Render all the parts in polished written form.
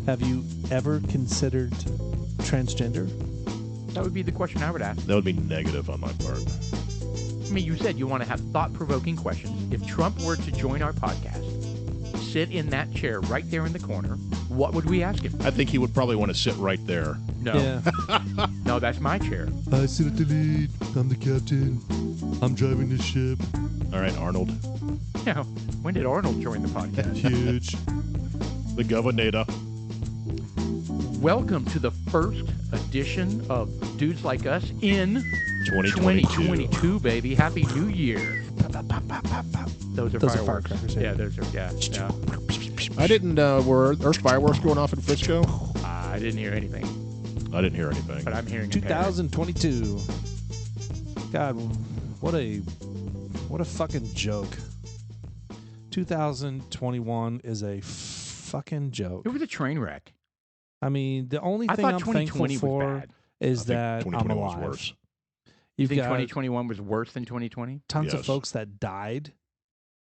Have you ever considered transgender? That would be the question I would ask. That would be negative on my part. I mean, you said you want to have thought-provoking questions. If Trump were to join our podcast, sit in that chair right there in the corner, what would we ask him? I think he would probably want to sit right there. No. Yeah. No, that's my chair. I sit at the lead. I'm the captain. I'm driving the ship. All right, Arnold. Yeah. When did Arnold join the podcast? Huge. The governor. Welcome to the first edition of Dudes Like Us in 2022, baby. Happy New Year. Those are fireworks. firecrackers. Yeah, those are, yeah. I didn't, were there fireworks going off in Frisco? I didn't hear anything, I didn't hear anything. but I'm hearing it. 2022. God, what a fucking joke. 2021 is a fucking joke. It was a train wreck. I mean, the only I thing thought I'm 2020 thankful was for bad. is I think that I'm 2021 alive. was worse. You You've think got 2021 was worse than 2020? tons of Yes. folks that died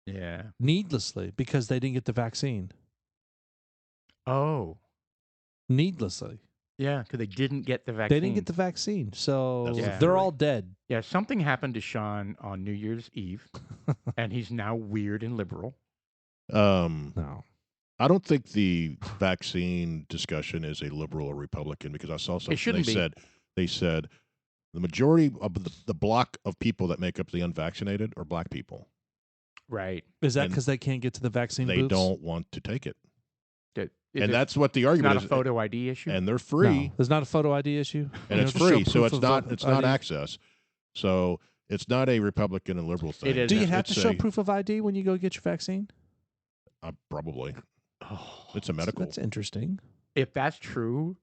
Yeah. needlessly because they didn't get the vaccine. Oh. Needlessly. Yeah, because they didn't get the vaccine. They didn't get the vaccine. So That's the they're theory. all dead. Yeah, something happened to Sean on New Year's Eve, and he's now weird and liberal. No. I don't think the vaccine discussion is a liberal or Republican because I saw something. shouldn't be. They said the majority of the block of people that make up the unvaccinated are black people. Right. Is that And because they can't get to the vaccine They booths? don't want to take it, Is and it that's what the argument not is. a photo ID issue? And they're free, No, there's not a photo ID issue. and You it's have to show free, so proof it's of not ID? access. So it's not a Republican and liberal thing. It is. Do you It's have to show proof of ID when you go get your vaccine? Probably. Oh, It's a medical. That's interesting. if that's true,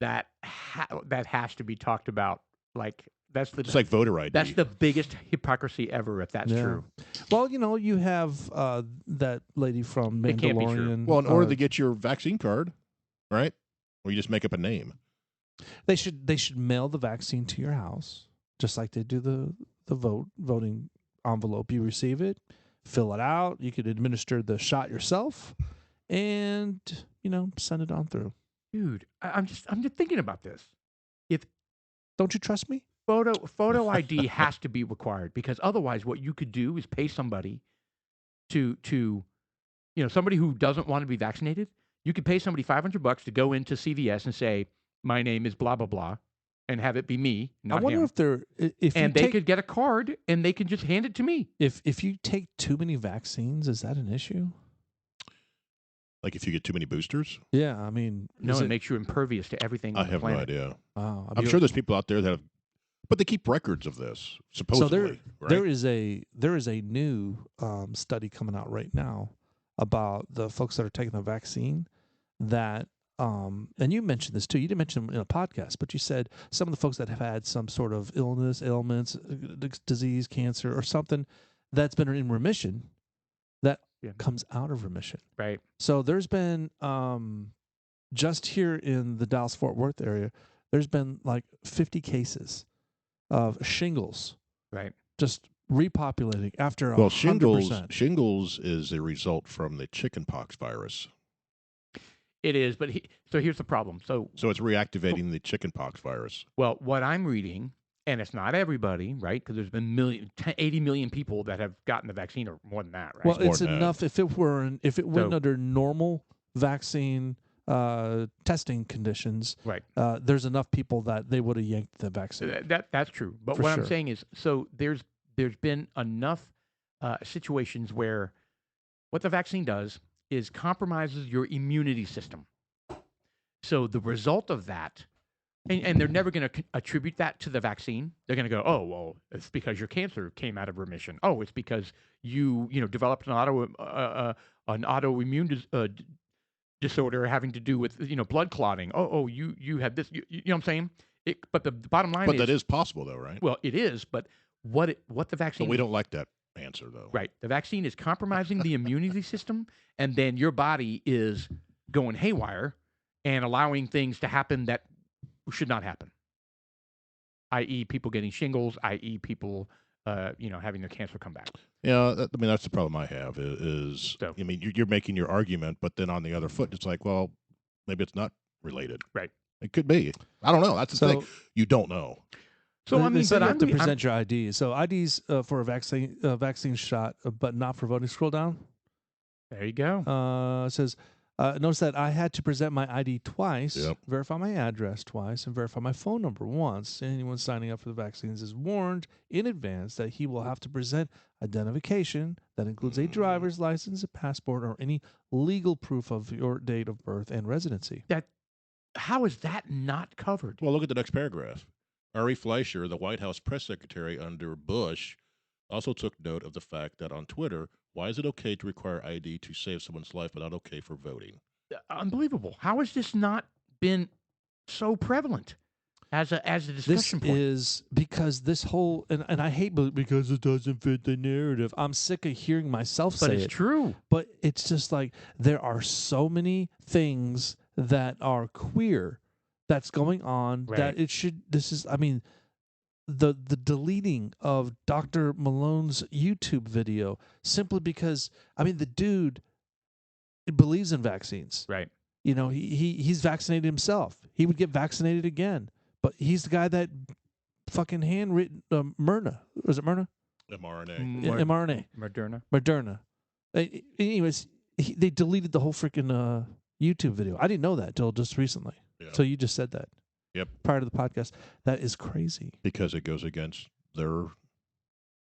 that has to be talked about. Like It's like voter ID. that's the biggest hypocrisy ever. If that's Yeah. true, Well, you have that lady from It can't be true. Mandalorian. well, in order to get your vaccine card, right? Or you just make up a name. they should mail the vaccine to your house, just like they do the voting envelope. You receive it, fill it out. You could administer the shot yourself, and send it on through. dude, I'm just thinking about this. Don't you trust me? Photo ID has to be required because otherwise, what you could do is pay somebody to somebody who doesn't want to be vaccinated. You could pay somebody $500 to go into CVS and say, "My name is blah blah blah," and have it be me, not I wonder him. if they're if And you they take, could get a card and they could just hand it to me. if you take too many vaccines, is that an issue? Like if you get too many boosters, Yeah, I mean, No, is it makes you impervious to everything I on the have no planet. idea. Wow, I'm sure there's people out there that have, but they keep records of this supposedly. right? there is a new study coming out right now about the folks that are taking the vaccine that and you mentioned this too. You didn't mention it in a podcast, but you said some of the folks that have had some sort of illness, ailments, disease, cancer, or something that's been in remission that Yeah. comes out of remission. Right. So there's been just here in the Dallas-Fort Worth area, there's been like 50 cases of shingles Right. just repopulating after Well, 100%. shingles is a result from the chickenpox virus. It is, but so here's the problem. So, So it's reactivating the chickenpox virus. well, what I'm reading, and it's not everybody, right? Because there's been 80 million people that have gotten the vaccine, or more than that, right? Well, more it's than that. enough if it went So- under normal vaccine testing conditions. Right. There's enough people that they would have yanked the vaccine. That's true. But For what sure. I'm saying is, so there's been enough situations where what the vaccine does is compromises your immunity system. So the result of that, and they're never going to attribute that to the vaccine. They're going to go, oh, well, it's because your cancer came out of remission. Oh, it's because you developed an autoimmune disorder having to do with blood clotting. Oh, you had this. You know what I'm saying? But the bottom line But is that is possible, though, right? well, it is. But what the vaccine? But we don't like that answer, though. Right. The vaccine is compromising the immunity system, and then your body is going haywire and allowing things to happen that should not happen, i.e. people getting shingles, i.e. people, having their cancer come back. Yeah, that's the problem I have is So- you're making your argument, but then on the other foot, it's like, well, Maybe it's not related. Right. It could be. I don't know. That's the thing. You don't know. So I they mean, say but you have to I'm present your ID. So IDs for a vaccine shot, but not for voting. Scroll down. there you go. It says, notice that I had to present my ID twice, Yep. verify my address twice, and verify my phone number once. Anyone signing up for the vaccines is warned in advance that he will have to present identification that includes a driver's license, a passport, or any legal proof of your date of birth and residency. How is that not covered? Well, look at the next paragraph. Ari Fleischer, the White House press secretary under Bush, also took note of the fact that on Twitter, why is it okay to require ID to save someone's life, but not okay for voting? Unbelievable. How has this not been so prevalent as a discussion This point? is because this whole and I hate because it doesn't fit the narrative. I'm sick of hearing myself But say it's it. true. But it's just like there are so many things that are queer that's going on Right. that it should. This is, I mean, the deleting of Dr. Malone's YouTube video simply because, I mean, the dude believes in vaccines. Right. You know, he's vaccinated himself. He would get vaccinated again, but he's the guy that fucking handwritten Myrna. Was it Myrna? mRNA. mRNA. Moderna. Moderna. Anyways, they deleted the whole freaking YouTube video. I didn't know that till just recently. Yeah. So you just said that. Yep. Prior to the podcast. That is crazy. Because it goes against their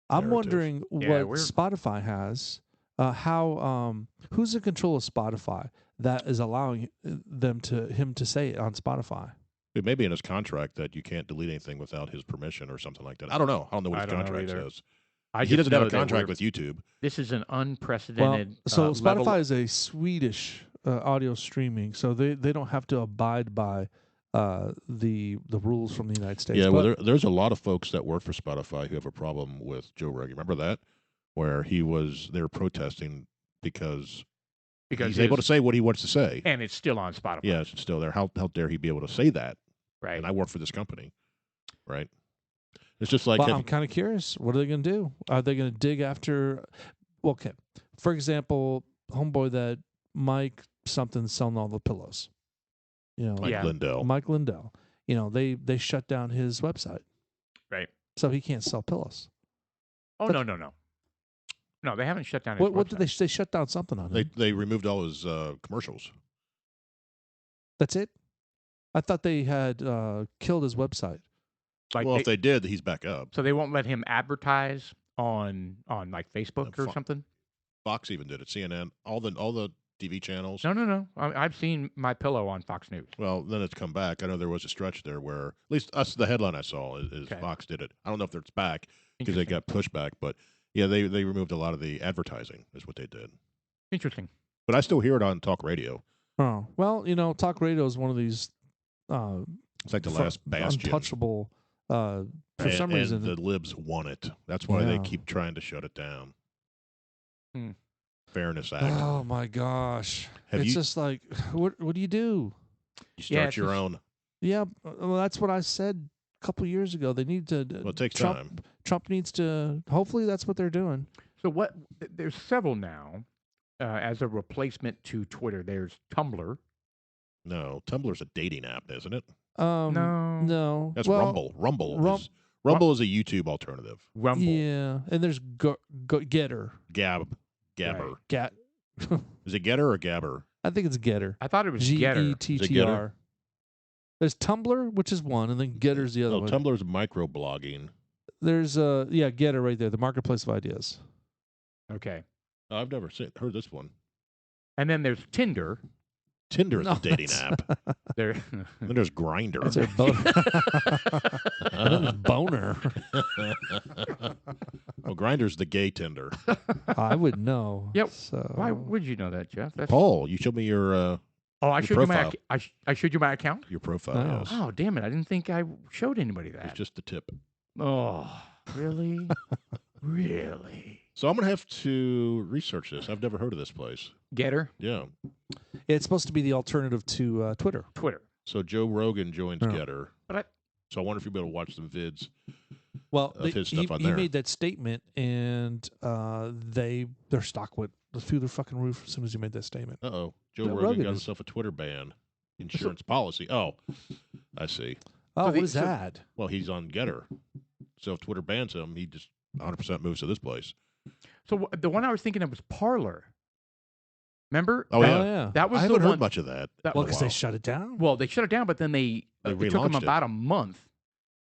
I'm narrative. wondering Yeah, what Spotify has. Who's in control of Spotify that is allowing him to say it on Spotify? It may be in his contract that you can't delete anything without his permission or something like that. I don't know. I don't know what I his don't know contract either. says. I He just doesn't have know a that contract we're- with YouTube. This is an Well, unprecedented. so level- Spotify is a Swedish audio streaming, so they don't have to abide by the rules from the United States. Yeah, But well, there's a lot of folks that work for Spotify who have a problem with Joe Rogan. Remember that? Where they were protesting because he's able to say what he wants to say. and it's still on Spotify. Yeah, it's still there. How dare he be able to say that? Right. And I work for this company, right? It's just like well, I'm kind of curious. What are they going to do? Are they going to dig after? Okay, for example, homeboy that Mike something's selling all the pillows. You know, Mike Yeah. Lindell. Mike Lindell. You know, they shut down his website, Right. so he can't sell pillows. Oh But- no. No, they haven't shut down. His What did website. they shut down something on him? They removed all his commercials. That's it. I thought they had killed his website. Like Well, if they did, he's back up. so they won't let him advertise on like Facebook or something. Fox even did it. CNN, all the TV channels. No. I've seen My Pillow on Fox News. Well, then it's come back. I know there was a stretch there where, at least the headline I saw is Okay. Fox did it. I don't know if it's back because they Interesting. got pushback, but yeah, they removed a lot of the advertising is what they did. Interesting. But I still hear it on talk radio. Oh well, you know, talk radio is one of these It's like the for- last bastion. untouchable. For some and reason, the libs want it. That's why they Yeah. keep trying to shut it down. Hmm. Fairness Act. oh my gosh, Have it's you- just like what do you do? You Yeah, start it's your just- own. Yeah, well, that's what I said a couple years ago. They need to. Well, it takes Trump, time. Trump needs to. Hopefully, that's what they're doing. So what? There's several now as a replacement to Twitter. There's Tumblr. No, Tumblr's a dating app, isn't it? No. no. That's Well, Rumble. Rum- Rumble is a YouTube alternative. Rumble. Yeah, and there's Getter. Gabber. Gat. Is it Getter or Gabber? I think it's Getter. I thought it was Getter. Getter. There's Tumblr, which is one, and then Getter's the other No, one. Tumblr's microblogging. There's Getter right there, the marketplace of ideas. Okay. Oh, I've never heard this one. And then there's Tinder. Tinder is No, a dating that's- app. There. Then there's Grinder. That's a boner. Well, Grinder's the gay Tinder. I would know. Yep. So Why would you know that, Jeff? That's, Paul, you showed me your oh, I your showed you my. profile. I showed you my account. profile. Oh. Yes. Oh, damn it! I didn't think I showed anybody It's that. just the tip. Oh, really? Really? So I'm gonna have to research this. I've never heard of this place. Getter, Yeah. it's supposed to be the alternative to Twitter. Twitter. So Joe Rogan joins Yeah. Getter. But So I wonder if you'll be able to watch some vids. Well, Of his stuff on he there. made that statement, and their stock went through the fucking roof as soon as he made that statement. Uh-oh. Joe Joe Rogan Rogan got is- himself a Twitter ban. insurance policy. Oh, I see. Oh, So what is so- that? Well, he's on Getter. So if Twitter bans him, he just 100% moves to this place. So the one I was thinking of was Parler. Remember? Oh, That- yeah. yeah. That was I the haven't one. heard much of that. that- Well, in a because they while. shut it down. Well, they shut it down, but then They it took them relaunched it. about a month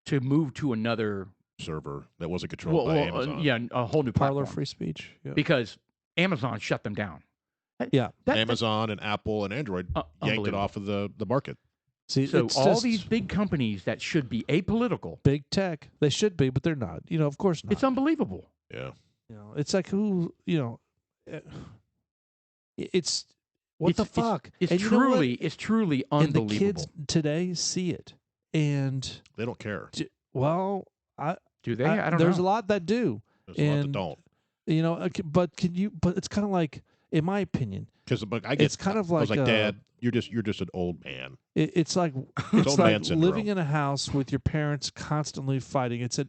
to move to another. server that wasn't controlled by Amazon. Yeah, a whole new Parlor platform free speech. Yeah. because Amazon shut them down. Yeah. Amazon and Apple and Android yanked it unbelievable. off of the market. See, So it's all just these big companies that should be apolitical, big tech, they should be, but they're not. Of course not. it's unbelievable. Yeah. It's like who, it's what the fuck? It's And you know what? it's truly And the unbelievable. kids today see it, and They don't care. well, Do they? I don't there's know. a lot that do. There's a lot that And don't. But can you? But it's kind of like, in my opinion, Because it's kind of I was like, like, Dad, you're just an old man. it's like old man syndrome. living in a house with your parents constantly fighting. It's an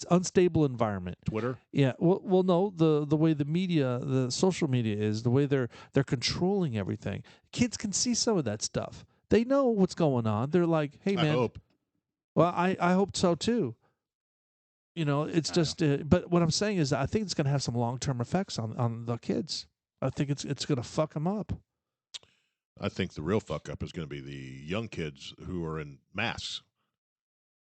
unstable environment. Twitter. Yeah. Well, no. The way the media, the social media is, the way they're controlling everything. Kids can see some of that stuff. They know what's going on. They're like, hey, man. I hope. Well, I hope so too. It's just. But what I'm saying is, I think it's going to have some long-term effects on the kids. I think it's going to fuck them up. I think the real fuck up is going to be the young kids who are in masks.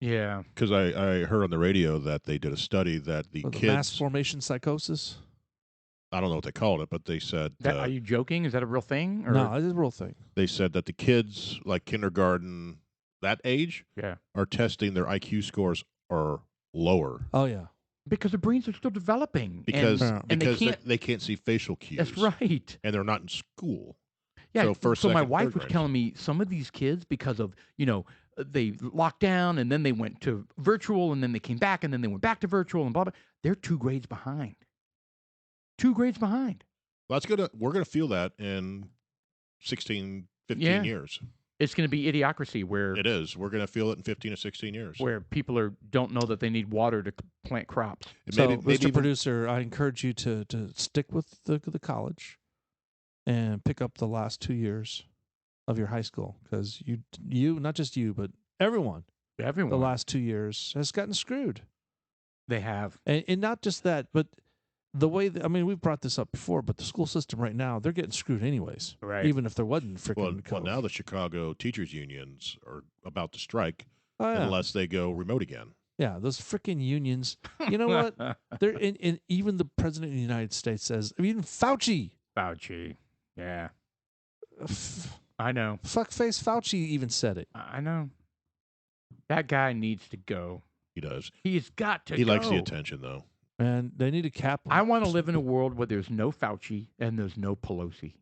Yeah. Because I heard on the radio that they did a study that the With the kids, mass formation psychosis. I don't know what they called it, but they said Are you joking? Is that a real thing? Or? No, it's a real thing. they said that the kids like kindergarten, that age, Yeah. are testing their IQ scores are lower Oh yeah. Because the brains are still developing. because and they because can't. they can't see facial cues. That's right. And they're not in school. Yeah. So first, so my second, wife third was grade. telling me some of these kids, because of they locked down and then they went to virtual and then they came back and then they went back to virtual and blah blah. They're 2 grades behind. 2 grades behind. Well, we're gonna feel that in 16, 15 Yeah. years. It's going to be idiocracy where It is. We're gonna feel it in 15 to 16 years. people don't know that they need water to plant crops. And So, maybe Mr. even- Producer, I encourage you to stick with the college and pick up the last 2 years of your high school, because you not just you, but everyone, Everyone. the last 2 years has gotten screwed, They have. and not just that, but the way we've brought this up before, but the school system right now, they're getting screwed anyways, Right. even if there wasn't freaking well, COVID. now the Chicago teachers unions are about to strike Oh, yeah. unless they go remote again. Yeah, those freaking unions. You know what? They're in even the president of the United States says, even Fauci, Fauci. Yeah. f- I know. fuckface Fauci even said it. I know. That guy needs to go. He does. He's got to He go. likes the attention, though. And they need to cap. I want to live in a world where there's no Fauci and there's no Pelosi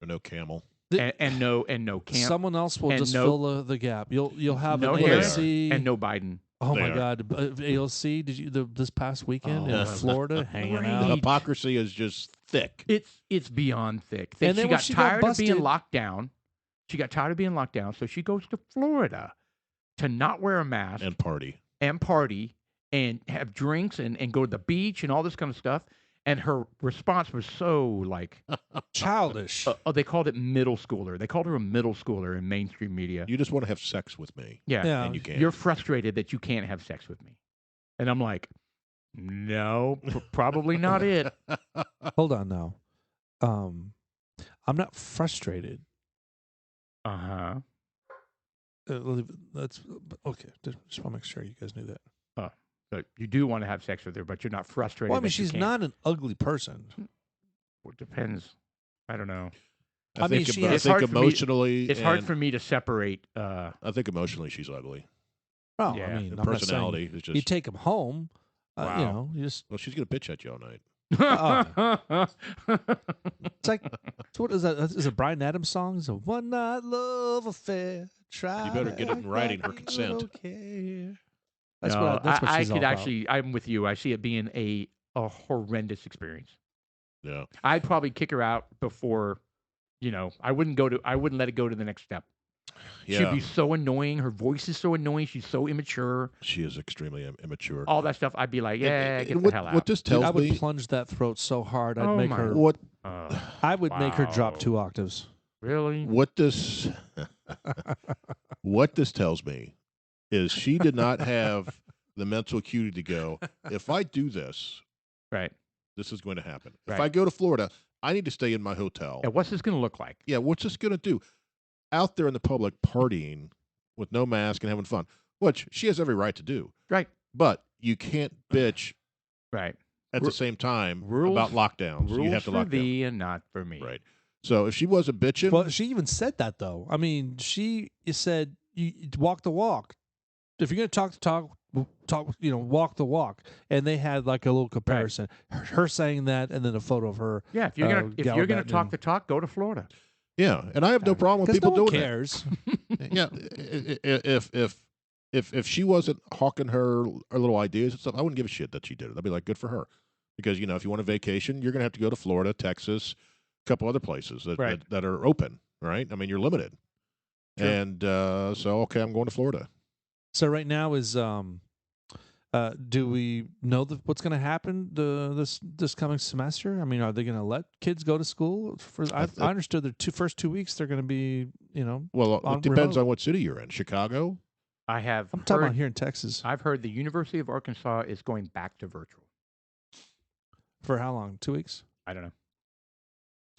Or no camel. and no Camp Someone else will and just no- fill the gap. You'll have no an Harris AOC and no Biden. Oh They my are. God, AOC! Did you this past weekend Oh, in Florida hanging great. The out? hypocrisy is just thick. It's beyond thick. And then She when got she got tired of being busted- locked down. She got tired of being locked down, so she goes to Florida to not wear a mask And party. and party and have drinks and go to the beach and all this kind of stuff. And her response was so like, Childish. they called it middle schooler. They called her a middle schooler in mainstream media. You just want to have sex with me. Yeah. Yeah. And you can't. You're frustrated that you can't have sex with me. And I'm like, no, probably not it. Hold on now. I'm not frustrated. Uh-huh. That's okay. Just want to make sure you guys knew that. But you do want to have sex with her, but you're not frustrated. Well, I mean, that you she's can't. not an ugly person. Well, it depends. I don't know. I mean, she has- It's hard for me- emotionally. It's hard and for me to separate. I think emotionally she's ugly. Oh, Yeah. I mean, Her I'm not saying personality is just. you take him home. You Wow. know, you just well, she's gonna bitch at you all night. it's like what is that? Is it a Bryan Adams song? It's a one night love affair. Try. You better to get it in act writing, like her you consent. don't care. That's No, what I she's all could about. actually. I'm with you. I see it being a horrendous experience. Yeah. I'd probably kick her out before. I wouldn't let it go to the next step. She'd Yeah. be so annoying. Her voice is so annoying. She's so immature. She is extremely immature. All that stuff. I'd be like, yeah, And get the what, hell out. What this Dude, tells I would me. plunge that throat so hard I'd Oh make my her. What Oh, I would make her drop wow. 2 octaves. Really? What this what this tells me is she did not have the mental acuity to go, if I do this, Right. this is going to happen. If Right. I go to Florida, I need to stay in my hotel. And what's this going to look like? Yeah, what's this going to do? Out there in the public partying with no mask and having fun, which she has every right to do. Right. But you can't bitch Right. at the same time rules- about lockdowns. Rules You have to for lock down. thee and not for me. Right. So if she wasn't bitching, Well, she even said that though. I mean, she said you walk the walk. If you're going to talk the talk, walk the walk. And they had like a little comparison. Her saying that, and then a photo of her. Yeah. If you're gonna talk the talk, go to Florida. yeah, and I have no problem with people no one doing cares. that. Yeah, if she wasn't hawking her little ideas and stuff, I wouldn't give a shit that she did it. I'd be like, good for her, because if you want a vacation, you're gonna have to go to Florida, Texas, a couple other places that are open. Right? I mean, you're limited. Sure. And so okay, I'm going to Florida. So right now is do we know what's going to happen this coming semester? I mean, are they going to let kids go to school? I understood the first 2 weeks they're going to be, Well, on it depends remote. on what city you're in. Chicago. I'm talking about here in Texas. I've heard the University of Arkansas is going back to virtual. For how long? 2 weeks? I don't know.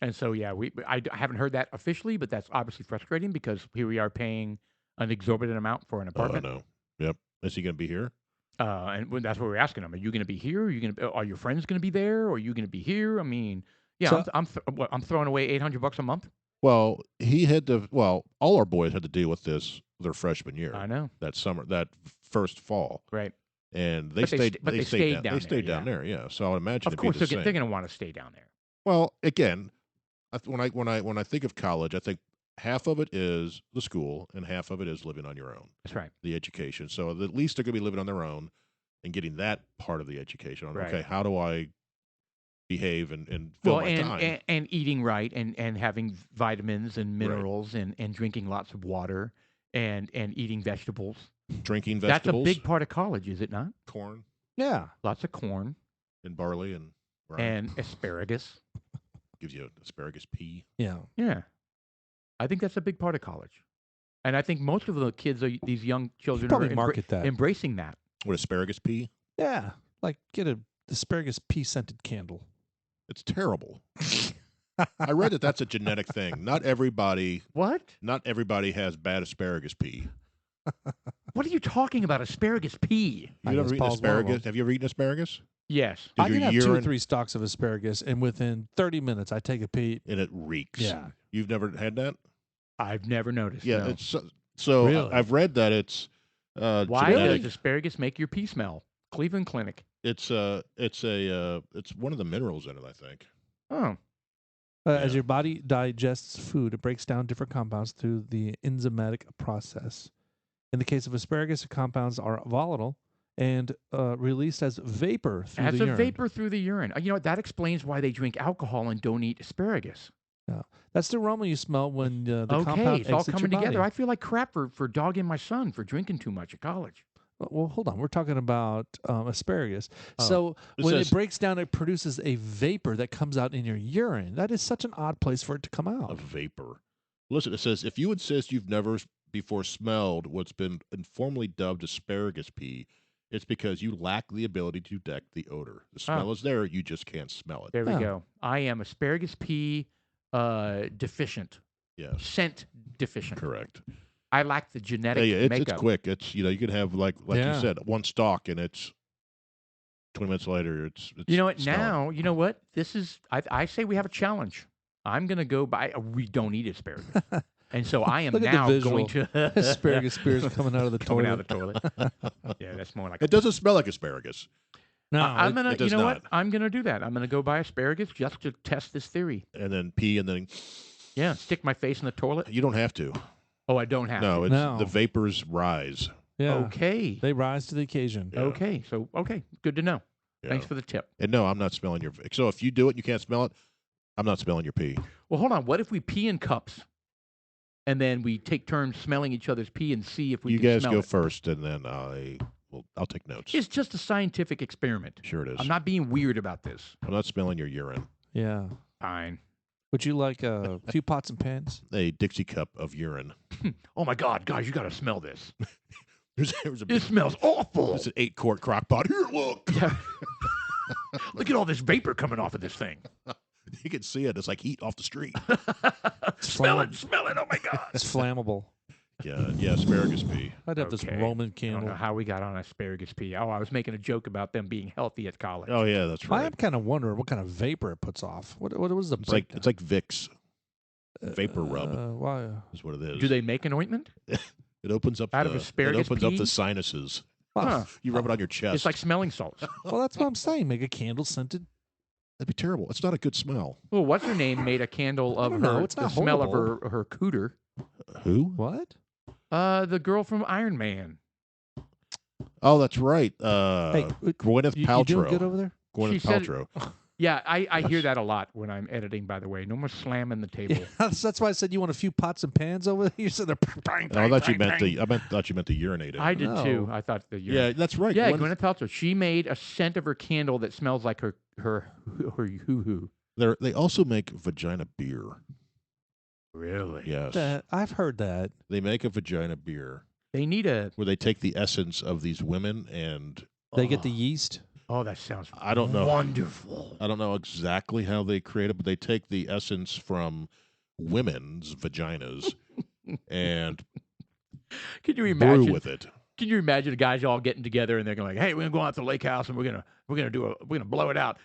And so, yeah, I haven't heard that officially, but that's obviously frustrating because here we are paying an exorbitant amount for an apartment. Oh, no. Yep. Is he going to be here? And that's what we're asking them. Are you going to be here? Are your friends going to be there? Or are you going to be here? I mean, yeah, So- I'm throwing away $800 a month. Well, he had to. Well, all our boys had to deal with this their freshman year. I know. That summer, that first fall, Right. and they But they stayed. st- but they they stayed stayed down. down They there, stayed down yeah. there. Yeah. So I would imagine. Of it'd course, be the they're same. going to want to stay down there. Well, again, when I think of college, I think half of it is the school and half of it is living on your own, That's right. the education. So at least they're going to be living on their own and getting that part of the education. Right. Okay, how do I behave and fill my time? And eating right and having vitamins and minerals and drinking lots of water and eating vegetables. Drinking vegetables. That's a big part of college, is it not? Corn Yeah. Lots of corn and barley and rye. and asparagus. Gives you asparagus pea. Yeah. Yeah. I think that's a big part of college. And I think most of the kids, these young children, Probably are market that. embracing that. What, asparagus pea? Yeah. Like get a asparagus pea scented candle. It's terrible. I read that that's a genetic thing. Not everybody has bad asparagus pea. What are you talking about? Asparagus pea? I You guess ever eaten Paul's one of asparagus? them. Have you ever eaten asparagus? Yes. Did I your can have 2 or urine 3 stalks of asparagus, and within 30 minutes, I take a pee. and it reeks. Yeah. You've never had that? I've never noticed. Yeah. no. It's so Really? I've read that it's Why genetic. does asparagus make your pee smell? Cleveland Clinic. It's one of the minerals in it, I think. Oh. As Yeah. your body digests food, it breaks down different compounds through the enzymatic process. In the case of asparagus, the compounds are volatile and released as vapor through As the a urine. vapor through the urine. You know what? That explains why they drink alcohol and don't eat asparagus. That's the aroma you smell when the Okay, compound it's all exits coming your together. body. I feel like crap for dogging my son for drinking too much at college. Well, hold on. We're talking about asparagus. Oh. So It when says- it breaks down, it produces a vapor that comes out in your urine. That is such an odd place for it to come A out. vapor. Listen, it says if you insist you've never before smelled what's been informally dubbed asparagus pea, it's because you lack the ability to detect the odor. The smell is there, you just can't smell it. There we Yeah. go. I am asparagus pea deficient. Yes, Scent deficient. correct. I lack the genetic Yeah, it's makeup. quick. It's you can have like Yeah. you said, one stalk and it's 20 minutes later it's You know what? smelling. Now, you know what? This is, I say we have a challenge. I'm going to go buy, we don't eat asparagus. And so I am Look at the now visual. going to. Asparagus spears coming out of the coming toilet. out of the toilet. Yeah, that's more like. It doesn't smell like asparagus. No, I'm gonna, it does you know not. what? I'm gonna do that. I'm gonna go buy asparagus just to test this theory. And then pee and then Yeah, stick my face in the toilet. you don't have to. Oh, I don't have No, to. it's No. the vapors rise. yeah. Okay. They rise to the occasion. Yeah. Okay. So good to know. Yeah. Thanks for the tip. And no, I'm not smelling your. So if you do it and you can't smell it, I'm not smelling your pee. Well, hold on. What if we pee in cups, and then we take turns smelling each other's pee and see if we You can guys smell go it? first, and then I'll take notes. It's just a scientific experiment. Sure it is. I'm not being weird about this. I'm not smelling your urine. Yeah. Fine. Would you like a few pots and pans? A Dixie cup of urine. Oh my God, guys, you got to smell this. There's It smells awful. It's an 8-quart crock pot. Here, look. Yeah. Look at all this vapor coming off of this thing. You can see it. It's like heat off the street. Smell it. Oh my God. It's flammable. Yeah, asparagus pea. I'd have this Okay. Roman I don't candle. know how we got on asparagus pea. Oh, I was making a joke about them being healthy at college. Oh yeah, that's right. I'm kind of wondering what kind of vapor it puts off. What was the breakdown? It's like Vicks vapor rub Why? is what it is. Do they make an ointment? It opens up Out of asparagus It opens up pea? the sinuses. Huh. You rub it on your chest. It's like smelling salts. Well, that's what I'm saying. Make a candle scented. That'd be terrible. It's not a good smell. Well, what's her name made a candle of don't her, know. It's the not smell of horrible. her cooter. Who? What? The girl from Iron Man. Oh, that's right. Hey, Gwyneth you Paltrow. doing good over there? Gwyneth She said- Paltrow. Yeah, I hear that a lot when I'm editing, by the way. No more slamming the table. Yeah, that's why I said you want a few pots and pans over there. You said they're bang, Oh, I bang, thought you bang, meant bang. thought you meant to urinate it. I did too. No. I thought that Yeah, that's right. Yeah, Gwyneth- Gwyneth Paltrow. She made a scent of her candle that smells like her hoo-hoo. They also make vagina beer. Really? Yes. I've heard that. They make a vagina beer They need a. where they take the essence of these women and They get the yeast. Oh, that sounds. I don't know. Wonderful. I don't know exactly how they create it, but they take the essence from women's vaginas and Can you brew imagine? with it. Can you imagine the guys all getting together and they're going like, "Hey, we're gonna go out to the lake house and we're gonna blow it out.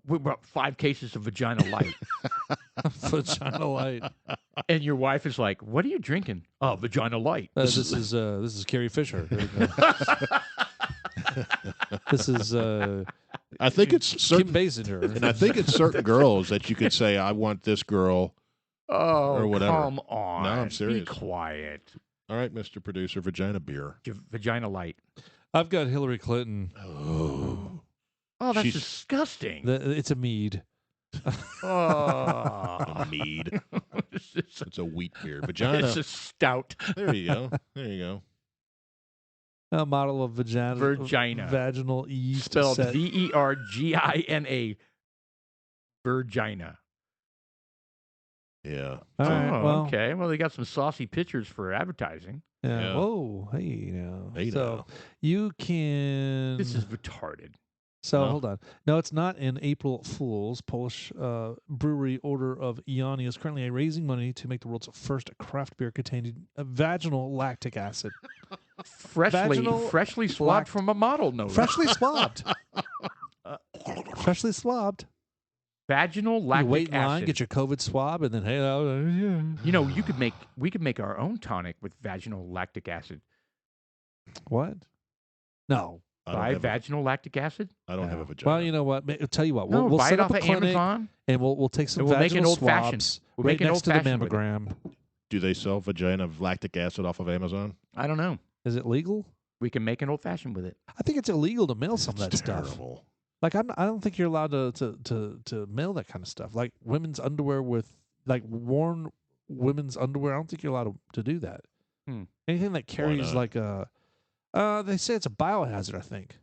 We brought 5 cases of Vagina Light." Vagina light. And your wife is like, "What are you drinking?" "Oh, Vagina Light." This is Carrie Fisher. This is I think it's Kim certain, Basinger. and I think it's certain girls that you could say, "I want this girl." Oh, Or whatever. come on. No, I'm serious. Be quiet. All right, Mr. Producer, vagina beer. Vagina Light. I've got Hillary Clinton. Oh, Oh, that's She's- disgusting. It's a mead. Oh. a mead. It's a wheat beer. Vagina. It's a stout. There you go. There you go. A model of vagina. Virgina. Vaginal yeast. Spelled set. Vergina. Virgina. Yeah. All right, Oh, well, okay. Well, they got some saucy pictures for advertising. Yeah. Yeah. Whoa. Hey now. Hey so now. you can. This is retarded. So No. hold on. No, it's not an April Fool's. Polish brewery Order of Ioni is currently raising money to make the world's first craft beer containing vaginal lactic acid. Vaginal Freshly swabbed lact- from a model note. Freshly swabbed. Freshly swabbed. Vaginal You lactic wait in line, acid. get your COVID swab, and then hey, yeah. You know, we could make our own tonic with vaginal lactic acid. What? No. Buy vaginal lactic acid? I don't have a No. vagina. Well, you know what? I'll tell you what. No, We'll buy set it up off a of clinic, Amazon. and we'll take some And we'll make an vaginal old-fashioned. swabs We'll right make an next to the old-fashioned with it. mammogram. Do they sell vagina lactic acid off of Amazon? I don't know. Is it legal? We can make an old fashioned with it. I think it's illegal to mail some of that It's stuff. terrible. Like I don't think you're allowed to mail that kind of stuff. Like women's underwear with like worn women's underwear. I don't think you're allowed to do that. Hmm. Anything that carries not? like a, they say it's a biohazard. I think.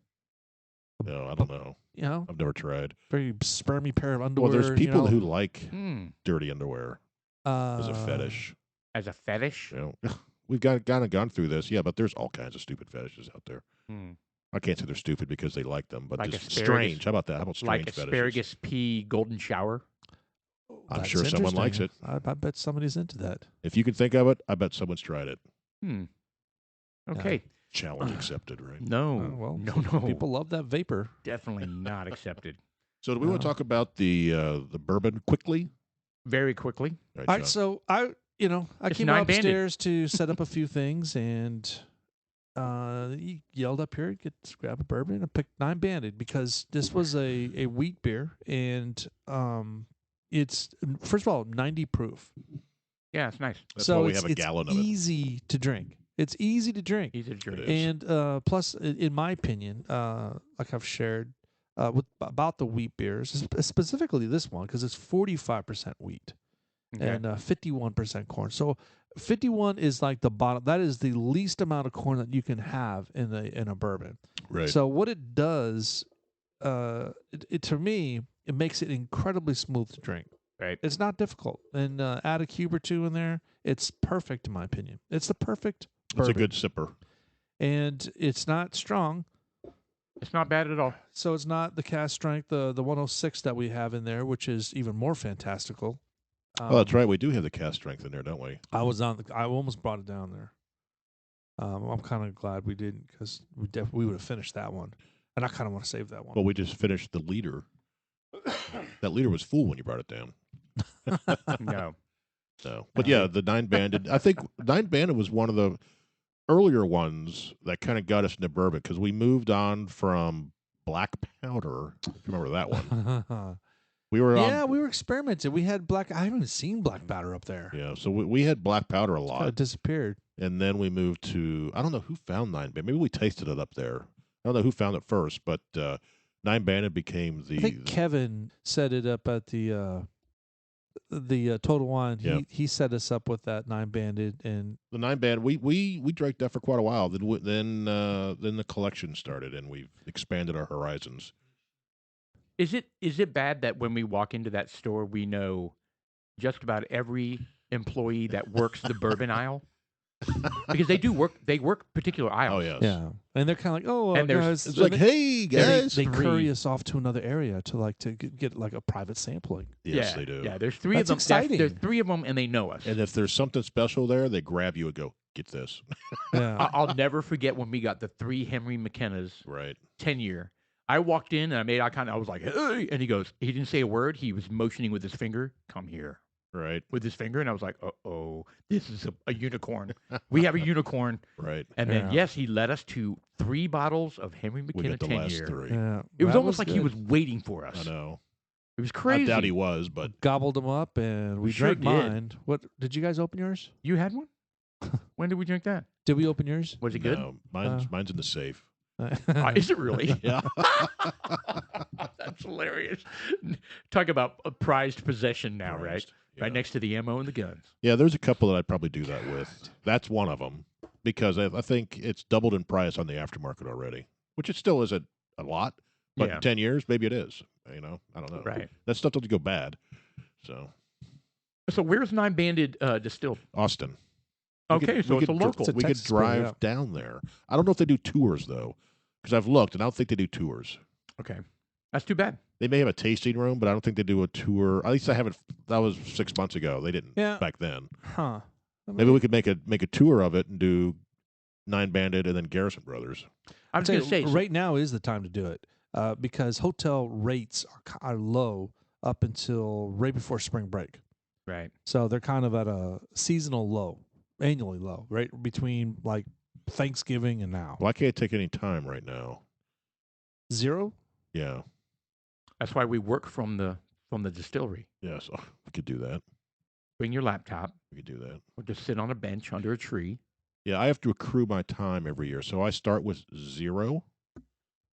No, I don't know. You know, I've never tried. very spermy pair of underwear. Well, there's people you know? who like Hmm. dirty underwear as a fetish. As a fetish? You know, we've kind of gone through this, yeah. But there's all kinds of stupid fetishes out there. Hmm. I can't say they're stupid because they like them, but Like just asparagus- strange. How about that? How about strange Like fetishes? asparagus pea golden shower? I'm That's sure someone likes interesting. I bet somebody's into that. If you can think of it, I bet someone's tried it. Hmm. Okay. Challenge accepted, right? No. Oh, well, no. People love that vapor. Definitely not accepted. So, do we want to talk about the bourbon quickly? Very quickly. Right, All right, John? so I It's came nine-banded. upstairs to set up a few things, and he yelled up here, grab a bourbon, and I picked 9-banded because this was a wheat beer, and it's first of all 90 proof, Yeah, it's nice. That's so why we it's, have a it's gallon of it. easy to drink. It's easy to drink, Easy to drink. It is. and plus, in my opinion, like I've shared about the wheat beers, specifically this one because it's 45% wheat. Okay. And 51% corn. So 51 is like the bottom. That is the least amount of corn that you can have in a bourbon. Right. So what it does, to me, it makes it incredibly smooth to drink. Right. It's not difficult. And add a cube or two in there. It's perfect, in my opinion. It's the perfect bourbon. It's a good sipper. And it's not strong. It's not bad at all. So it's not the cast strength, the 106 that we have in there, which is even more fantastical. Oh, that's right. We do have the cast strength in there, don't we? I almost brought it down there. I'm kind of glad we didn't, because we would have finished that one, and I kind of want to save that one. Well, we just finished the leader. That leader was full when you brought it down. No. No. But yeah, the 9-banded. I think 9-banded was one of the earlier ones that kind of got us into bourbon, because we moved on from black powder. If you remember that one. We were we were experimenting. We had black. I haven't even seen black powder up there. Yeah, so we had black powder a lot. It disappeared. And then we moved to, I don't know who found 9-banded. Maybe we tasted it up there. I don't know who found it first, but 9-banded became the. I think Kevin set it up at the Total Wine. He set us up with that 9-banded, and the 9-band. We drank that for quite a while. Then the collection started, and we've expanded our horizons. Is it bad that when we walk into that store, we know just about every employee that works the bourbon aisle? Because they work particular aisles. Oh, yes. Yeah. And they're kind of like, oh, And guys. It's like, hey, guys. They curry us off to another area to get like a private sampling. Yes, they do. Yeah, there's three That's of them. exciting. There's three of them, and they know us. And if there's something special there, they grab you and go, get this. Yeah. I'll never forget when we got the 3 Henry McKenna's Right. 10-year. I walked in and I made eye contact. I was like, hey, and he didn't say a word. He was motioning with his finger, come here. Right. With his finger, and I was like, "Uh-oh, this is a unicorn. We have a unicorn." Right. And then, yes, he led us to 3 bottles of Henry We McKenna got the last 10-year. 3. Yeah. It was That almost like he good. was waiting for us. I know. It was crazy. I doubt he was, but Gobbled them up, and we sure drank did. mine. What did you guys open yours? You had one? When did we drink that? Did we open yours? Was it good? no, mine's in the safe. Is it really? Yeah. That's hilarious. Talk about a prized possession now, right? Christ. Yeah. Right next to the ammo and the guns. Yeah, there's a couple that I'd probably do that with. That's one of them, because I think it's doubled in price on the aftermarket already, which it still isn't a lot, but Yeah. in 10 years, maybe it is. I don't know. Right. That stuff doesn't go bad. So, So where's 9-banded distilled? Austin. Okay, so it's a local. It's a we could Texas brewery, drive yeah. down there. I don't know if they do tours, though, because I've looked, and I don't think they do tours. Okay. That's too bad. They may have a tasting room, but I don't think they do a tour. At least I haven't. That was 6 months ago. They didn't back then. Huh. Maybe we could make a tour of it and do 9-banded and then Garrison Brothers. I was going to say, right now is the time to do it because hotel rates are low up until right before spring break. right. So they're kind of at a seasonal low, annually low, right between like Thanksgiving and now. Well, I can't take any time right now. 0? Yeah. That's why we work from the distillery. Yeah. So we could do that. Bring your laptop. We could do that. Or just sit on a bench under a tree. Yeah, I have to accrue my time every year. So I start with 0,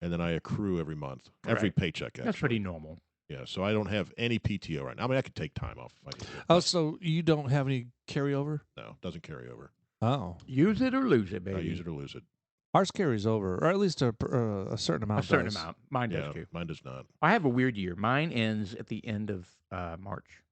and then I accrue every month, every Right. paycheck. Actually. That's pretty normal. Yeah. So I don't have any PTO right now. I mean, I could take time off if I need to. Oh, so you don't have any carryover? No, it doesn't carry over. Oh, Use it or lose it, baby. I use it or lose it. ours carries over, or at least a certain amount. A certain does. amount. Mine Yeah, does too. mine does not. I have a weird year. Mine ends at the end of March.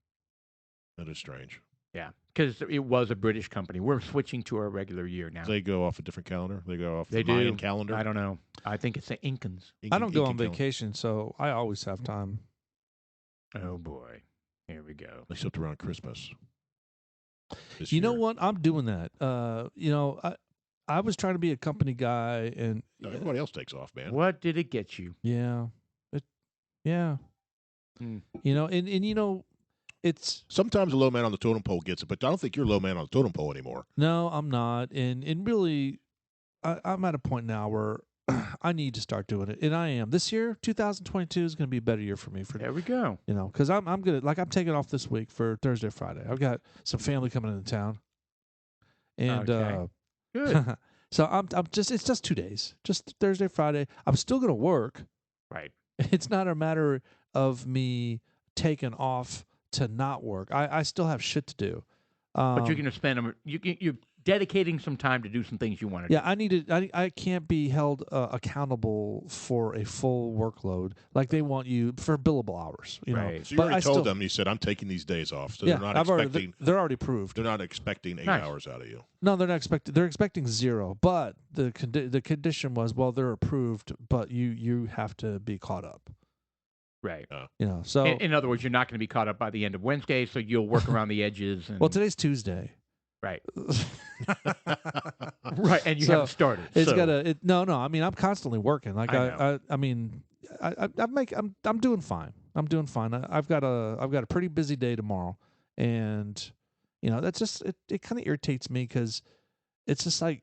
That is strange. Yeah, because it was a British company. We're switching to our regular year now. They go off a different calendar. They go off They the Mayan do. calendar. I don't know. I think it's the Incans. I don't go on Incan calendar. vacation, so I always have time. Oh boy, here we go. Except around Christmas. this You know year. what? I'm doing that. I was trying to be a company guy, and No, everybody else takes off, man. What did it get you? yeah, Hmm. it's Sometimes the low man on the totem pole gets it, but I don't think you're low man on the totem pole anymore. no, I'm not, and really, I'm at a point now where I need to start doing it, and I am. This year, 2022 is going to be a better year for me. There we go. Because I'm gonna I'm taking off this week for Thursday, Friday. I've got some family coming into town, and Okay. Good. so I'm just it's just 2 days, just Thursday, Friday. I'm still gonna work. Right. It's not a matter of me taking off to not work. I still have shit to do. But you're going to spend them. You're dedicating some time to do some things you want to Yeah, I can't be held accountable for a full workload. Like they want you for billable hours, you know. Right. So you But already I told still, them. You said I'm taking these days off, so yeah, they're not I've already expecting. they're already approved. They're not expecting 8 Nice. hours out of you. No, they're not expecting. They're expecting 0. But the condition was, well, they're approved, but you have to be caught up. Right. You know. So In other words, you're not going to be caught up by the end of Wednesday, so you'll work around the edges. And, well, today's Tuesday. right. Right, and you So, haven't started. It's so. gotta. No. I mean, I'm constantly working. Like I I mean, I'm doing fine. I'm doing fine. I've got a pretty busy day tomorrow, and you know that's just it kind of irritates me because it's just like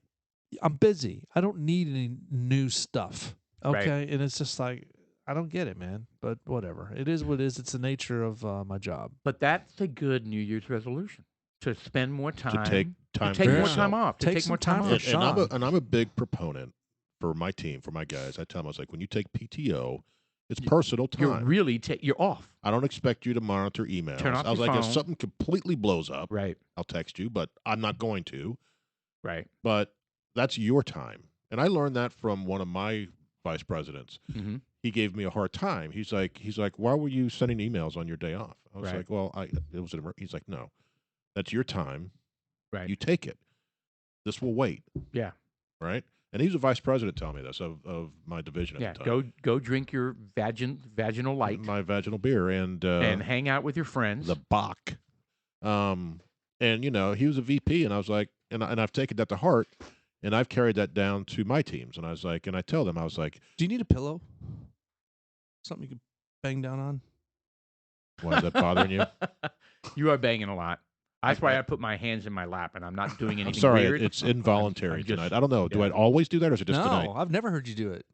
I'm busy. I don't need any new stuff. Okay, Right. and it's just like I don't get it, man. But whatever. It is what it is. It's the nature of my job. But that's a good New Year's resolution to spend more time. To take time take for more yourself. time off. To Take take some more time time off. for And I'm a big proponent for my team, for my guys. I tell them, I was like, when you take PTO, it's personal time. You're really you're off. I don't expect you to monitor emails. Turn off I was your like, if phone. something completely blows up, Right. I'll text you, but I'm not going to. Right. But that's your time. And I learned that from one of my vice presidents. Mm-hmm. He gave me a hard time. He's like, why were you sending emails on your day off? I was Right. like, well, he's like, no, that's your time. Right. You take it. This will wait. Yeah. Right. And he's a vice president telling me this of my division at Yeah. the time. Go drink your vaginal light My vaginal beer and hang out with your friends. the Bach. And you know, he was a VP, and I was like, and I've taken that to heart, and I've carried that down to my teams. And I was like, and I tell them, I was like, Do you need a pillow? Something you can bang down on? why is that bothering you? You are banging a lot. That's why I put my hands in my lap and I'm not doing anything I'm sorry, weird. it's involuntary I'm just- tonight. I don't know. Do yeah. I always do that, or is it just no, tonight? I've never heard you do it.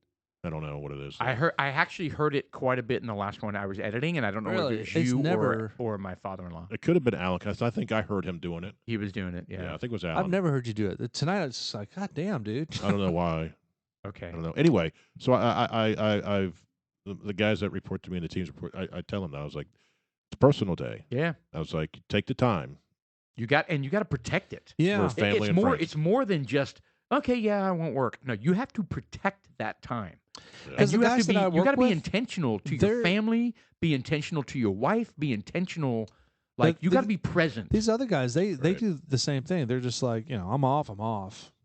I don't know what it is. I actually heard it quite a bit in the last one I was editing, and I don't know Really? whether it's It's you never- or my father-in-law. It could have been Alan, 'cause I think I heard him doing it. He was doing it. Yeah, Yeah. I think it was Alan. I've never heard you do it. Tonight it's just like, God damn, dude. I don't know why. Okay. I don't know. Anyway, so I've the guys that report to me and the teams report. I tell them that I was like, it's a personal day. Yeah. I was like, take the time. You got to protect it. Yeah. We're family it's and more. friends. It's more than just okay. Yeah, I won't work. No, you have to protect that time. Yeah. And As the you have guys to be. that I You work got to be with, intentional to they're- your family. Be intentional to your wife. Be intentional. Like you got to be present. These other guys, they Right. do the same thing. They're just like, you know, I'm off.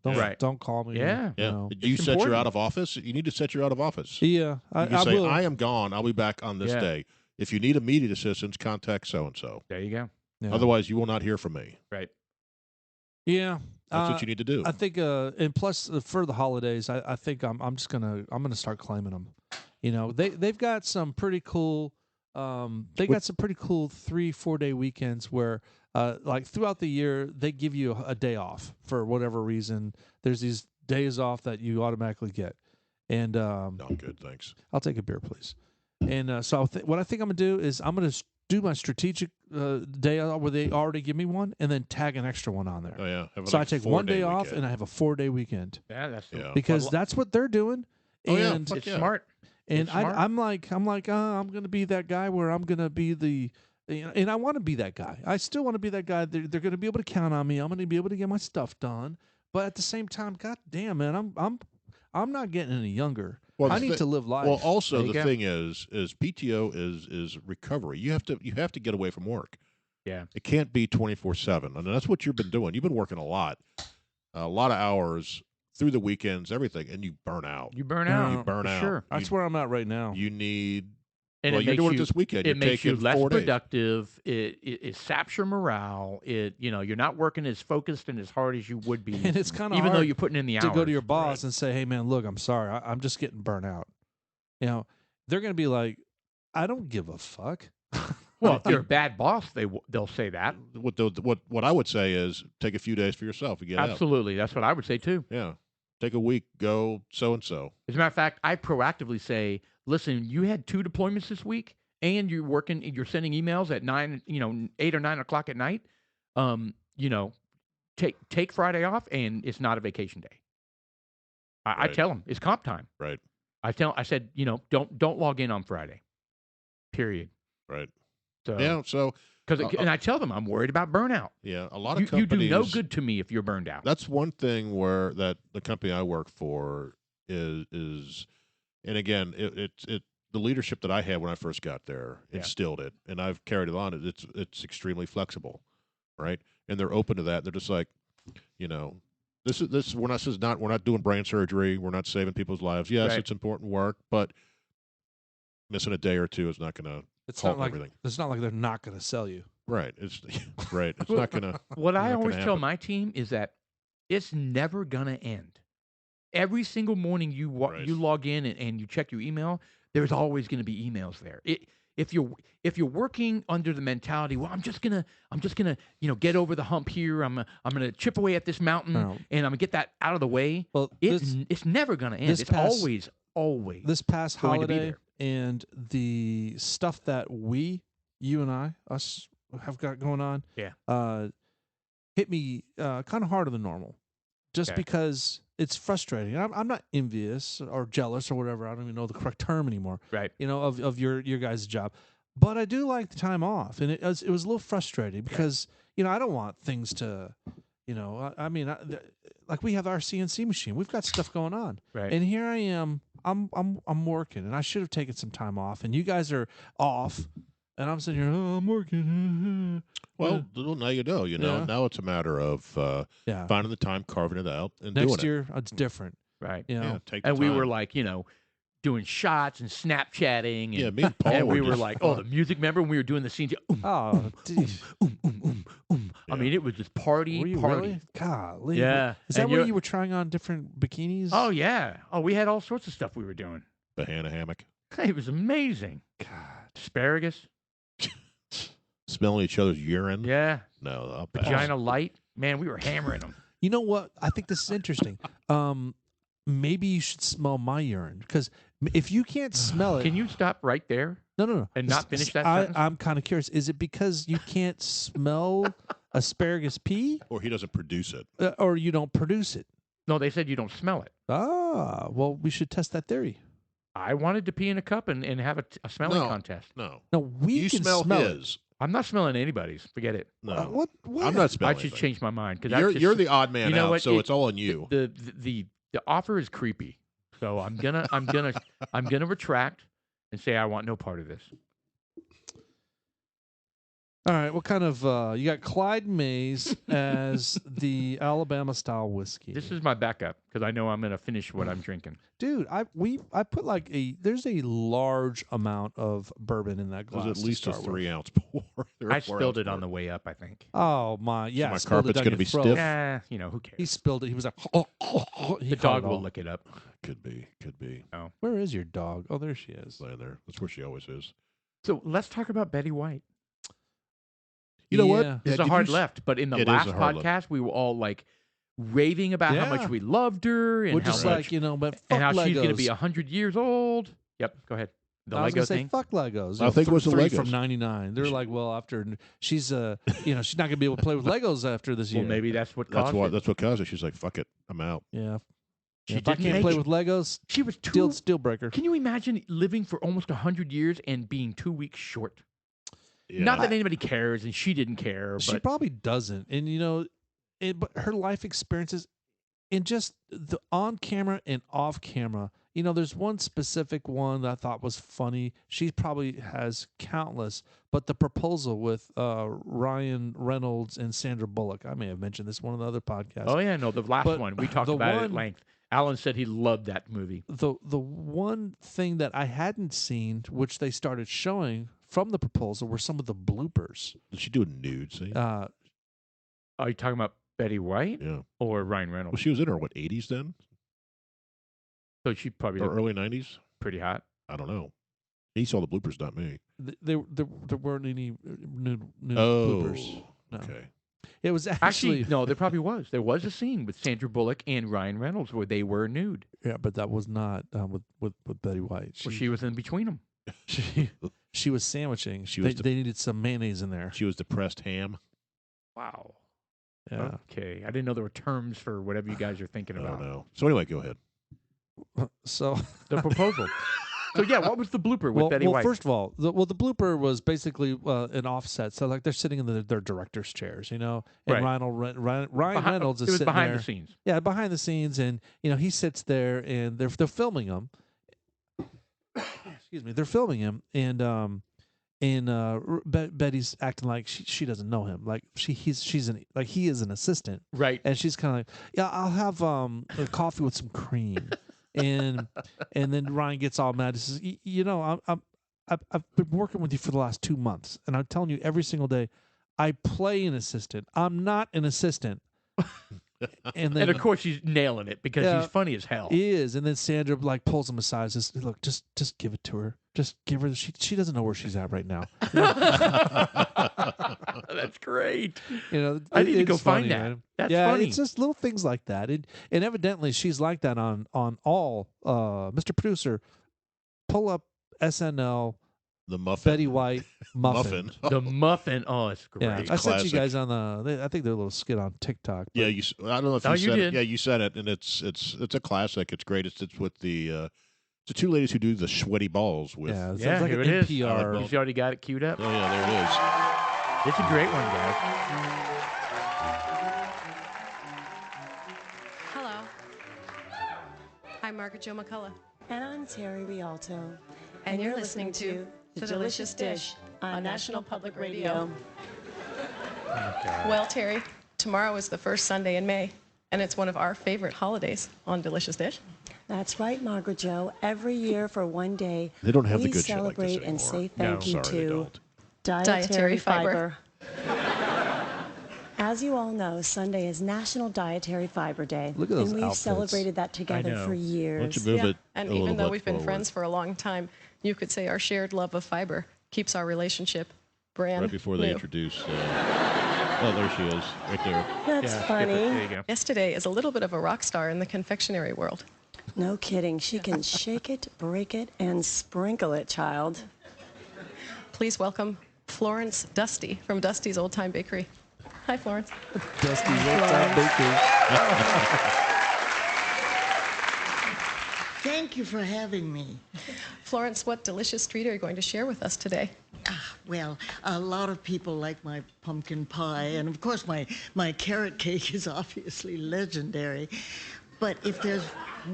Don't Right. don't call me. Yeah. You Yeah. know. Do you It's set your important. out of office? You need to set your out of office. Yeah. You can I say, will. I am gone. I'll be back on this Yeah. day. If you need immediate assistance, contact so and so. There you go. Yeah. Otherwise, you will not hear from me. Right. Yeah. That's what you need to do. I think, and plus for the holidays, I think I'm gonna start claiming them. You know, they've got some pretty cool. They got some pretty cool 3-4 day weekends where, like throughout the year, they give you a day off for whatever reason. There's these days off that you automatically get, and No, I'm good. Thanks. I'll take a beer, please. And so what I think I'm gonna do is I'm gonna do my strategic day where they already give me one, and then tag an extra one on there. Oh, yeah. Have So like I take 4 one day day off, weekend. and I have a 4-day weekend Yeah, that's Yeah. because Well, that's what they're doing. Oh, yeah, And fuck it's yeah. smart. and It's smart. I'm like I'm gonna be that guy where I'm gonna be the, you know, and I want to be that guy. I still want to be that guy. They're gonna be able to count on me. I'm gonna be able to get my stuff done. But at the same time, god damn, man, I'm not getting any younger. Well, I the need thi- to live life. Well, also There you the go. thing is PTO is recovery. You have to get away from work. Yeah. It can't be 24/7, and that's what you've been doing. You've been working a lot of hours through the weekends, everything, and you burn out. You burn Yeah. out. You burn for out. Sure. that's where I'm at right now. You need. And Well, it you're makes doing you, it this weekend. It You're makes you taking less 4 days. productive. It saps your morale. You're not working as focused and as hard as you would be. And it's kind of even hard though you're putting in the to hours. go to your boss Right. and say, "Hey, man, look, I'm sorry, I'm just getting burnt out." You know, they're gonna be like, "I don't give a fuck." Well, if you're a bad boss, they'll say that. What I would say is take a few days for yourself and get out. Absolutely, that's what I would say too. Yeah, take a week, go so and so. As a matter of fact, I proactively say, "Listen, you had 2 deployments this week, and you're working. You're sending emails at 8 or 9 o'clock at night. Take Friday off, and it's not a vacation day." I Right. tell them it's comp time. Right. I said, don't log in on Friday. Period. Right. So Yeah. So And I tell them I'm worried about burnout. Yeah, a lot of You companies. do no good to me if you're burned out. That's one thing where that the company I work for is and again, the leadership that I had when I first got there instilled it, and I've carried it on. It's extremely flexible, right? And they're open to that. They're just like, this we're not doing brain surgery. We're not saving people's lives. Yes, it's important work, but missing a day or two is not going to halt everything. It's not like they're not going to sell you. Right. It's right. It's not going to. What I always tell my team is that it's never going to end. Every single morning you log in and you check your email, there's always going to be emails there. If you're working under the mentality, well, I'm just gonna get over the hump here. I'm gonna chip away at this mountain and I'm gonna get that out of the way. Well, it's never gonna end. It's always this past holiday and the stuff that you and us have got going on. Hit me kind of harder than normal, just because it's frustrating. I'm not envious or jealous or whatever. I don't even know the correct term anymore. Right. Of your guys' job, but I do like the time off, and it was a little frustrating because I don't want things to, like we have our CNC machine. We've got stuff going on, right? And here I am. I'm working, and I should have taken some time off, and you guys are off. And I'm sitting here, I'm working. Well, now you know. Now it's a matter of finding the time, carving it out, and doing it. Next year, it's different. Right. Take and the we time. were like, doing shots and Snapchatting. And, me and Paul and we were were like, the music, remember when we were doing the scenes? I mean, it was just party. Were you really? Golly. Yeah. Is that where you were trying on different bikinis? Oh, yeah. Oh, we had all sorts of stuff we were doing. Vagina hammock. It was amazing. God. Asparagus. Smelling each other's urine. Yeah. No. Vagina light. Man, we were hammering them. You know what? I think this is interesting. Maybe you should smell my urine, because if you can't smell it, can you stop right there? No, and not finish that sentence? I'm kind of curious. Is it because you can't smell asparagus pee, or he doesn't produce it, or you don't produce it? No, they said you don't smell it. Ah, well, we should test that theory. I wanted to pee in a cup and have a smelling contest. No, we can smell his. I'm not smelling anybody's. Forget it. No, what? I'm not smelling. I should change my mind because you're the odd man out, so it's all on you. The offer is creepy, so I'm gonna retract and say I want no part of this. All right, what kind of you got Clyde Mays as the Alabama style whiskey? This is my backup because I know I'm gonna finish what I'm drinking. Dude, I put there's a large amount of bourbon in that glass. There's at least a 3-ounce pour. I spilled it on the way up, I think. Oh my, yeah. So my carpet's gonna be stiff. Yeah, who cares? He spilled it. He was like, the dog will lick it up. Could be. Oh, where is your dog? Oh, there she is. Laying there. That's where she always is. So let's talk about Betty White. You know what? It's a hard left, but in the last podcast, we were all like raving about how much we loved her and we're just how like, but fuck and how Legos. she's going to be 100 years old. Yep, go ahead. The Lego thing. Fuck Legos. I think it was the Legos from '99. They're like, well, after she's she's not going to be able to play with Legos after this year. Well, maybe that's what caused it. That's what caused it. She's like, fuck it, I'm out. Yeah. If I can't play with Legos. She was deal breaker. Can you imagine living for almost 100 years and being 2 weeks short? Yeah. Not that anybody cares, and she didn't care. She but probably doesn't. And, but her life experiences and just the on camera and off camera, there's one specific one that I thought was funny. She probably has countless, but the proposal with Ryan Reynolds and Sandra Bullock. I may have mentioned this one of the other podcasts. Oh, yeah, no, the last one. We talked about it at length. Alan said he loved that movie. The one thing that I hadn't seen, which they started showing from the proposal, were some of the bloopers. Did she do a nude scene? Are you talking about Betty White? Yeah. Or Ryan Reynolds? Well, she was in her, 80s then? So she probably or early 90s? Pretty hot. I don't know. He saw the bloopers, not me. There weren't any nude bloopers. No. Okay. It was actually no. There probably was. There was a scene with Sandra Bullock and Ryan Reynolds where they were nude. Yeah, but that was not with Betty White. She was in between them. She was sandwiching. They needed some mayonnaise in there. She was the pressed ham. Wow. Yeah. Okay. I didn't know there were terms for whatever you guys are thinking about. I don't know. So anyway, go ahead. So the proposal. So yeah, what was the blooper with Betty White? First of all, the blooper was basically an offset. So like they're sitting in their director's chairs, and Right. Ryan Reynolds is sitting behind there. the scenes. Yeah, behind the scenes, and he sits there, and they're filming him. Excuse me, they're filming him, and Betty's acting like she doesn't know him, like he is an assistant, Right? And she's kind of like, yeah, I'll have a coffee with some cream, and then Ryan gets all mad. He says, I've been working with you for the last 2 months, and I'm telling you every single day, I play an assistant. I'm not an assistant. And of course she's nailing it because he's funny as hell. He is. And then Sandra like pulls him aside and says, look, just give it to her. Just give her. She doesn't know where she's at right now. That's great. I need to go find that. Man. That's funny. It's just little things like that. And evidently she's like that on all. Mr. Producer, pull up SNL. The muffin. Betty White muffin. The muffin. Oh, it's great. Yeah, I sent you guys on I think they're a little skit on TikTok. Yeah, I don't know if you said it. Yeah, you said it, and it's a classic. It's great. It's with the two ladies who do the sweaty balls with. Yeah, yeah, like here an it NPR. He's already got it queued up. Oh yeah, there it is. It's a great one, guys. Hello. I'm Margaret Jo McCullough. And I'm Terry Rialto. And you're listening to The Delicious Dish on National Public Radio. Well, Terry, tomorrow is the first Sunday in May, and it's one of our favorite holidays on Delicious Dish. That's right, Margaret Jo. Every year for one day, they don't have we the good shit like this celebrate and anymore. say thank you to dietary fiber. As you all know, Sunday is National Dietary Fiber Day. Look at those and we've outfits. celebrated that together for years. Why don't you move it And a little even though bit we've been forward? friends for a long time, you could say our shared love of fiber keeps our relationship brand Right before they new. introduce. Oh, there she is, right there. That's funny. There you go. Yesterday is a little bit of a rock star in the confectionery world. No kidding. She can shake it, break it, and sprinkle it, child. Please welcome Florence Dusty from Dusty's Old Time Bakery. Hi, Florence. Dusty Old-Time Bakery. Thank you for having me. Florence, what delicious treat are you going to share with us today? Well, a lot of people like my pumpkin pie, and of course my carrot cake is obviously legendary. But if there's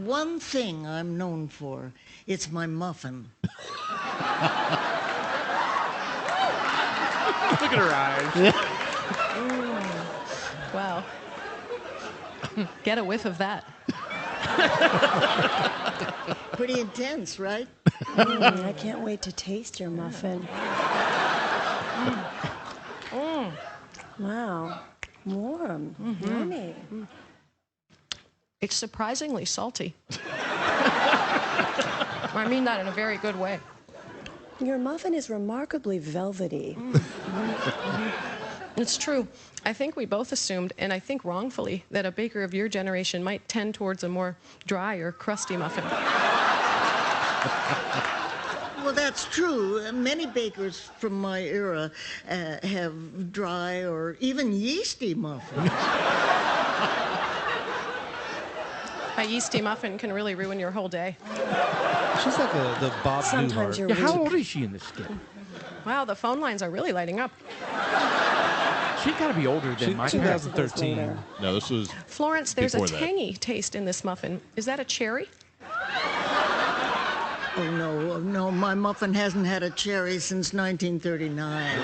one thing I'm known for, it's my muffin. Look at her eyes. Wow. Get a whiff of that. Pretty intense, right? I can't wait to taste your muffin. Wow. Warm. Yummy. It's surprisingly salty. I mean that in a very good way. Your muffin is remarkably velvety. It's true. I think we both assumed, and I think wrongfully, that a baker of your generation might tend towards a more dry or crusty muffin. Well, that's true. Many bakers from my era have dry or even yeasty muffins. A yeasty muffin can really ruin your whole day. She's like the Bob Sometimes Newhart. you're Yeah, how weak. old is she in this skit? Wow, the phone lines are really lighting up. She's got to be older than my parents. 2013. No, this was Florence, there's a Before that. tangy taste in this muffin. Is that a cherry? Oh, no, my muffin hasn't had a cherry since 1939.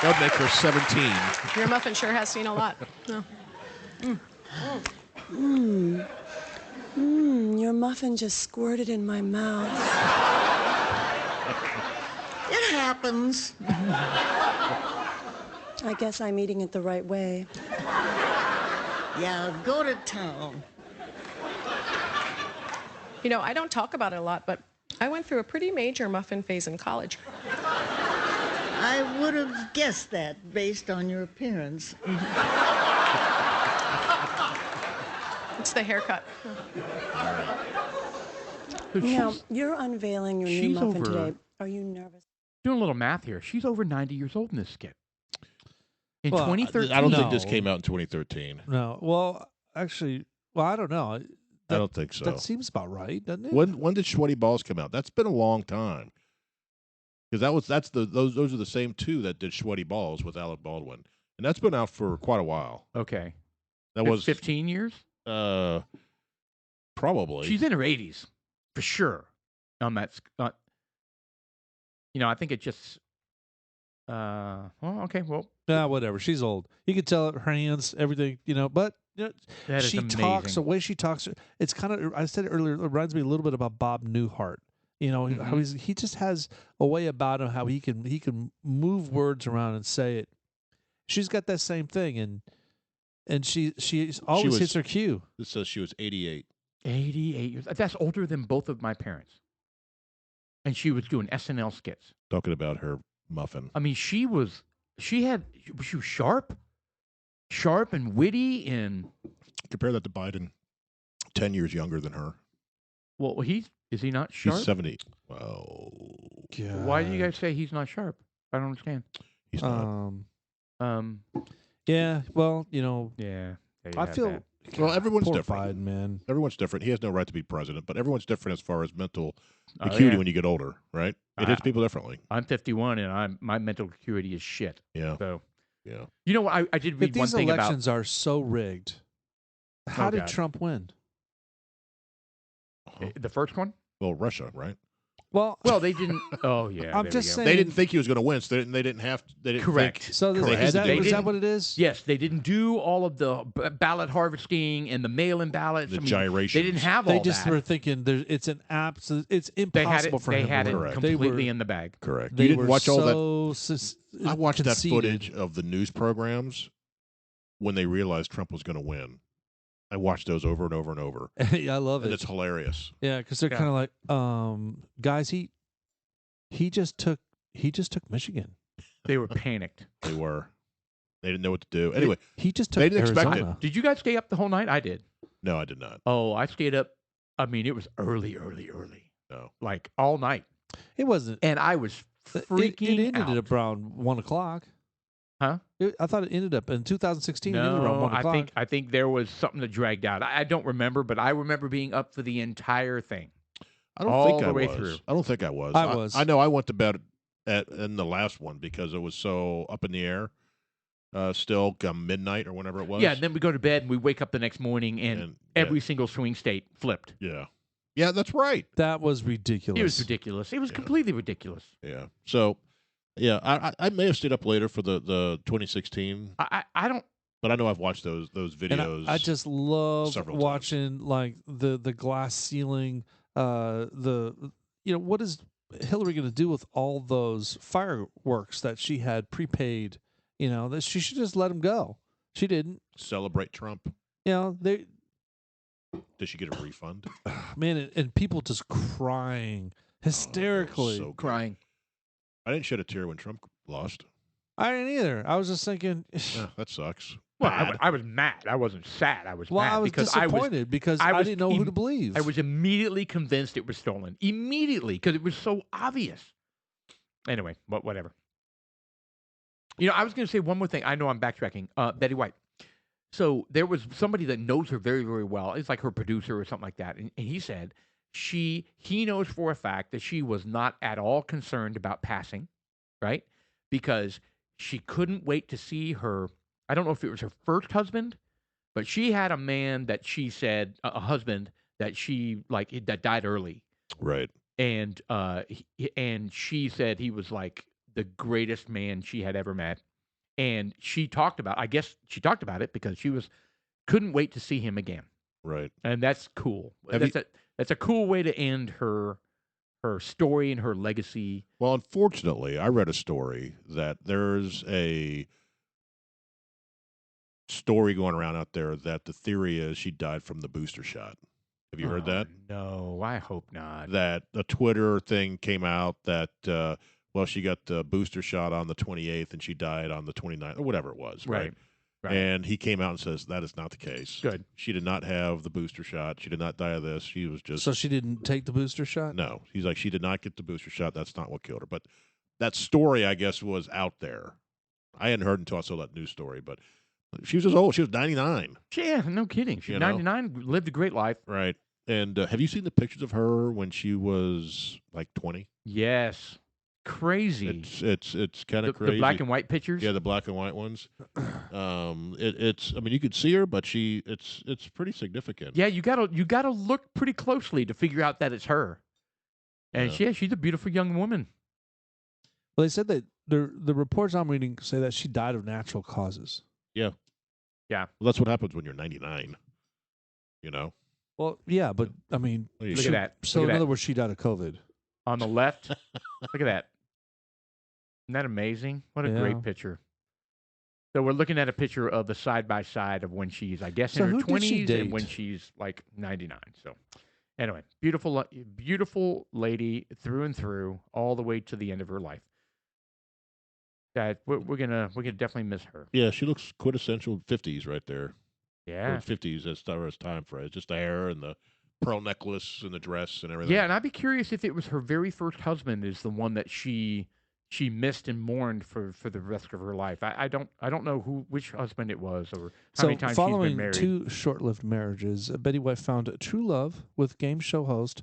that would make her 17. Your muffin sure has seen a lot. No. Your muffin just squirted in my mouth. It happens. I guess I'm eating it the right way. Yeah, go to town. You know, I don't talk about it a lot, but I went through a pretty major muffin phase in college. I would have guessed that based on your appearance. It's the haircut. Now, you're unveiling your new she's muffin over- today. Are you nervous? Doing a little math here. She's over 90 years old in this skit. In Well, 2013. I don't think this No. came out in 2013. No, well, actually, Well, I don't know. I don't think so. That seems about right, doesn't it? When did Sweaty Balls come out? That's been a long time. Because those are the same two that did Sweaty Balls with Alec Baldwin, and that's been out for quite a while. Okay. That was 15 years? Probably. She's in her 80s, for sure. That's I think it just. Well, okay. Well, whatever. She's old. You can tell her hands, everything. But that she is talks the amazing. way she talks. It's kind of. I said it earlier. It reminds me a little bit about Bob Newhart. How he just has a way about him how he can move words around and say it. She's got that same thing, and she always hits her cue. It says she was 88. 88 years. That's older than both of my parents. And she was doing SNL skits. Talking about her muffin. I mean, she was sharp and witty, and compare that to Biden, 10 years younger than her. Well, is he not sharp? He's 70. Well, God. Why do you guys say he's not sharp? I don't understand. He's not. Yeah. Well, Yeah. I feel. Well, everyone's poor different. Biden, man. Everyone's different. He has no right to be president, but everyone's different as far as mental acuity when you get older, right? It hits people differently. I'm 51, and my mental acuity is shit. Yeah. So, yeah. You know what? I did read one thing about. These elections are so rigged. How did Trump win? The first one? Well, Russia, right? Well, they didn't. Oh, yeah. I'm just saying they didn't think he was going to win, so they didn't have. They didn't correct. Think so is that what it is? Yes, they didn't do all of the ballot harvesting and the mail-in ballots. The gyrations. They didn't have all that. They just were thinking it's an absolute. It's impossible for him. They had to it win. completely in the bag. Correct. They You didn't watch all that. I watched that conceded. footage of the news programs when they realized Trump was going to win. I watched those over and over and over. Yeah, I love it. It's hilarious. Yeah, because they're kind of like, guys, he just took Michigan. They were panicked. They were. They didn't know what to do. Anyway, he just took they didn't Arizona. expect it. Did you guys stay up the whole night? I did. No, I did not. Oh, I stayed up. I mean, it was early. No. Like all night. It wasn't. And I was freaking it ended out. at around 1 o'clock. Huh? I thought it ended up in 2016. It ended around 1 o'clock. I think there was something that dragged out. I don't remember, but I remember being up for the entire thing. I don't all think the I way was. through. I don't think I was. I was. I know I went to bed in the last one because it was so up in the air. Still come midnight or whenever it was. Yeah, and then we go to bed and we wake up the next morning and every single swing state flipped. Yeah. Yeah, that's right. That was ridiculous. It was ridiculous. It was completely ridiculous. Yeah. So, yeah, I may have stayed up later for the 2016. I don't. But I know I've watched those videos. And I just love watching times. like the glass ceiling. What is Hillary going to do with all those fireworks that she had prepaid? That she should just let them go. She didn't celebrate Trump. They. Did she get a refund? Man, and people just crying hysterically, so crying. I didn't shed a tear when Trump lost. I didn't either. I was just thinking, that sucks. Well, I was mad. I wasn't sad. I was mad. I was disappointed because I didn't know who to believe. I was immediately convinced it was stolen. Immediately, because it was so obvious. Anyway, but whatever. I was going to say one more thing. I know I'm backtracking. Betty White. So there was somebody that knows her very, very well. It's like her producer or something like that. And he said he knows for a fact that she was not at all concerned about passing, right? Because she couldn't wait to see her. I don't know if it was her first husband, but she had a man that she said, a husband that she that died early. Right. And she said he was like the greatest man she had ever met. And she talked about it because she couldn't wait to see him again. Right. And that's cool. That's a cool way to end her story and her legacy. Well, unfortunately, I read a story that there's a story going around out there that the theory is she died from the booster shot. Have you heard that? No, I hope not. That a Twitter thing came out that she got the booster shot on the 28th and she died on the 29th or whatever it was. Right. And he came out and says that is not the case. Good. She did not have the booster shot. She did not die of this. She was just. So she didn't take the booster shot? No. He's like, she did not get the booster shot. That's not what killed her. But that story, I guess, was out there. I hadn't heard until I saw that news story. But She was just old. She was 99. Yeah, no kidding. She's You know? 99, lived a great life. Right. And have you seen the pictures of her when she was like 20? Yes. Crazy. It's kind of crazy. The black and white pictures? Yeah, the black and white ones. It's I mean, you could see her, but it's pretty significant. Yeah, you gotta look pretty closely to figure out that it's her. And she's a beautiful young woman. Well, they said that the reports I'm reading say that she died of natural causes. Yeah. Yeah. Well, that's what happens when you're 99. You know? Well, yeah, but I mean, Look at that. So Look at in that. other words, she died of COVID. On the left, look at that. Isn't that amazing? What a Yeah. great picture. So we're looking at a picture of the side-by-side of when she's, I guess, So in her who did she 20s and when date? she's like 99. So anyway, beautiful lady through and through, all the way to the end of her life. That we're gonna definitely miss her. Yeah, she looks quintessential 50s right there. Yeah. Or 50s as far as time for it. Just the hair and the pearl necklace and the dress and everything. Yeah, and I'd be curious if it was her very first husband is the one that she missed and mourned for the rest of her life. I don't know which husband it was or how many times she's been following married. 2 short-lived marriages, Betty White found true love with game show host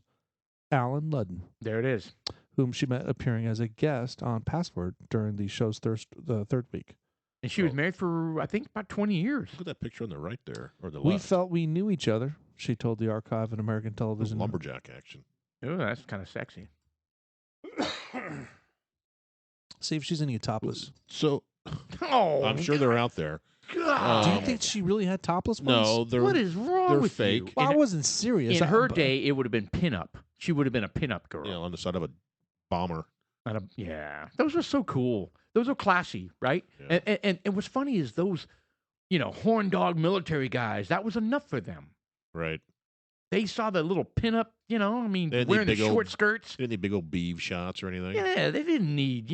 Alan Ludden, There it is. whom she met appearing as a guest on Password during the show's the third week. And she was married for, I think, about 20 years. Look at that picture on the right there, or the We left. felt we knew each other, she told the Archive in American Television. Lumberjack action. Oh, that's kind of sexy. See if she's any topless. So Oh, I'm sure they're out there. God. Do you think she really had topless ones? No, they're What is wrong they're with fake. you? Well, I In, wasn't serious. in her day, it would have been pinup. She would have been a pinup girl. you know, on the side of a bomber. Yeah, those are so cool. Those are classy, right? Yeah. And what's funny is those, horn dog military guys. That was enough for them. Right. They saw the little pinup, They wearing had the big short old- skirts. Any big old beeve shots or anything? Yeah, they didn't need,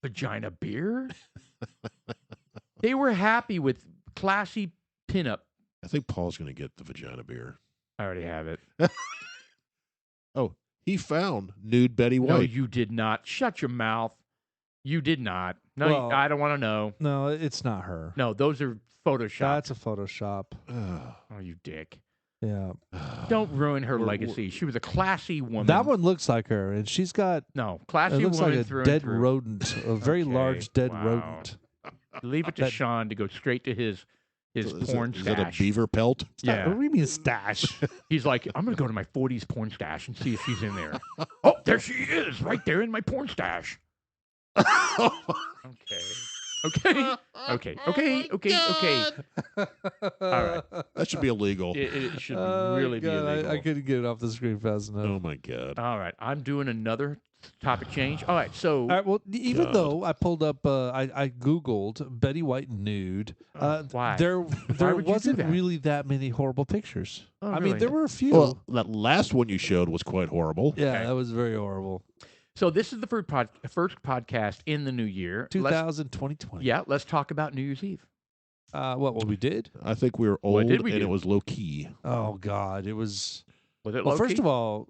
vagina beer. They were happy with classy pinup. I think Paul's going to get the vagina beer. I already have it. Oh, he found nude Betty White. No, you did not. Shut your mouth. You did not. No, Well- I don't want to know. No, it's not her. No, those are Photoshop. That's a Photoshop. Oh, you dick. Yeah. Don't ruin her We're- legacy. She was a classy woman. That one looks like her, and she's got, No, it classy looks woman like a through dead and through. rodent, a very Okay, large dead wow. rodent. Leave it to That- Sean to go straight to his Is porn is that a stash. beaver pelt? Yeah. What do you mean stash? He's like, I'm going to go to my 40s porn stash and see if she's in there. Oh, there she is, right there in my porn stash. Okay. All right. That should be illegal. It should Oh, really be God, illegal. I couldn't get it off the screen fast enough. Oh my God. All right. I'm doing another topic change. All right. So, All right, well, even God. though I pulled up, I Googled Betty White nude. why? There would you do wasn't that? really that many horrible pictures. Oh, I really? mean, there were a few. Well, that last one you showed was quite horrible. yeah, Okay. that was very horrible. so this is the first podcast in the new year. 2020. Yeah, let's talk about New Year's Eve. What we did? I think we were What old did we and do? it was low key. Oh God, it was. Was it Well, low-key? first of all,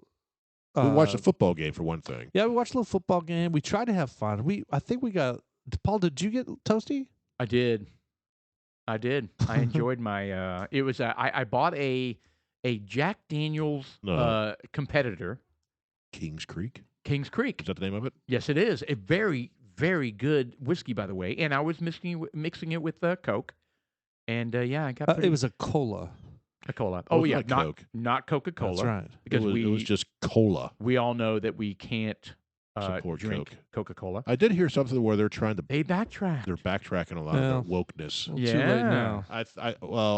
We watched a football game for one thing. yeah, we watched a little football game. We tried to have fun. I think we got. Paul, did you get toasty? I did. I enjoyed my. It was. I bought a Jack Daniel's No. competitor, Kings Creek. Kings Creek. Is that the name of it? Yes, it is a very very good whiskey, by the way. And I was mixing it with Coke, and yeah, I got. It was a cola. a cola. Oh, Oh yeah, not Coke. not Coca-Cola. That's right. Because it was just cola. we all know that we can't Support drink Coke. Coca-Cola. I did hear something where they're trying to. They backtracked. They're backtracking a lot Well. of their wokeness. Well, too late now.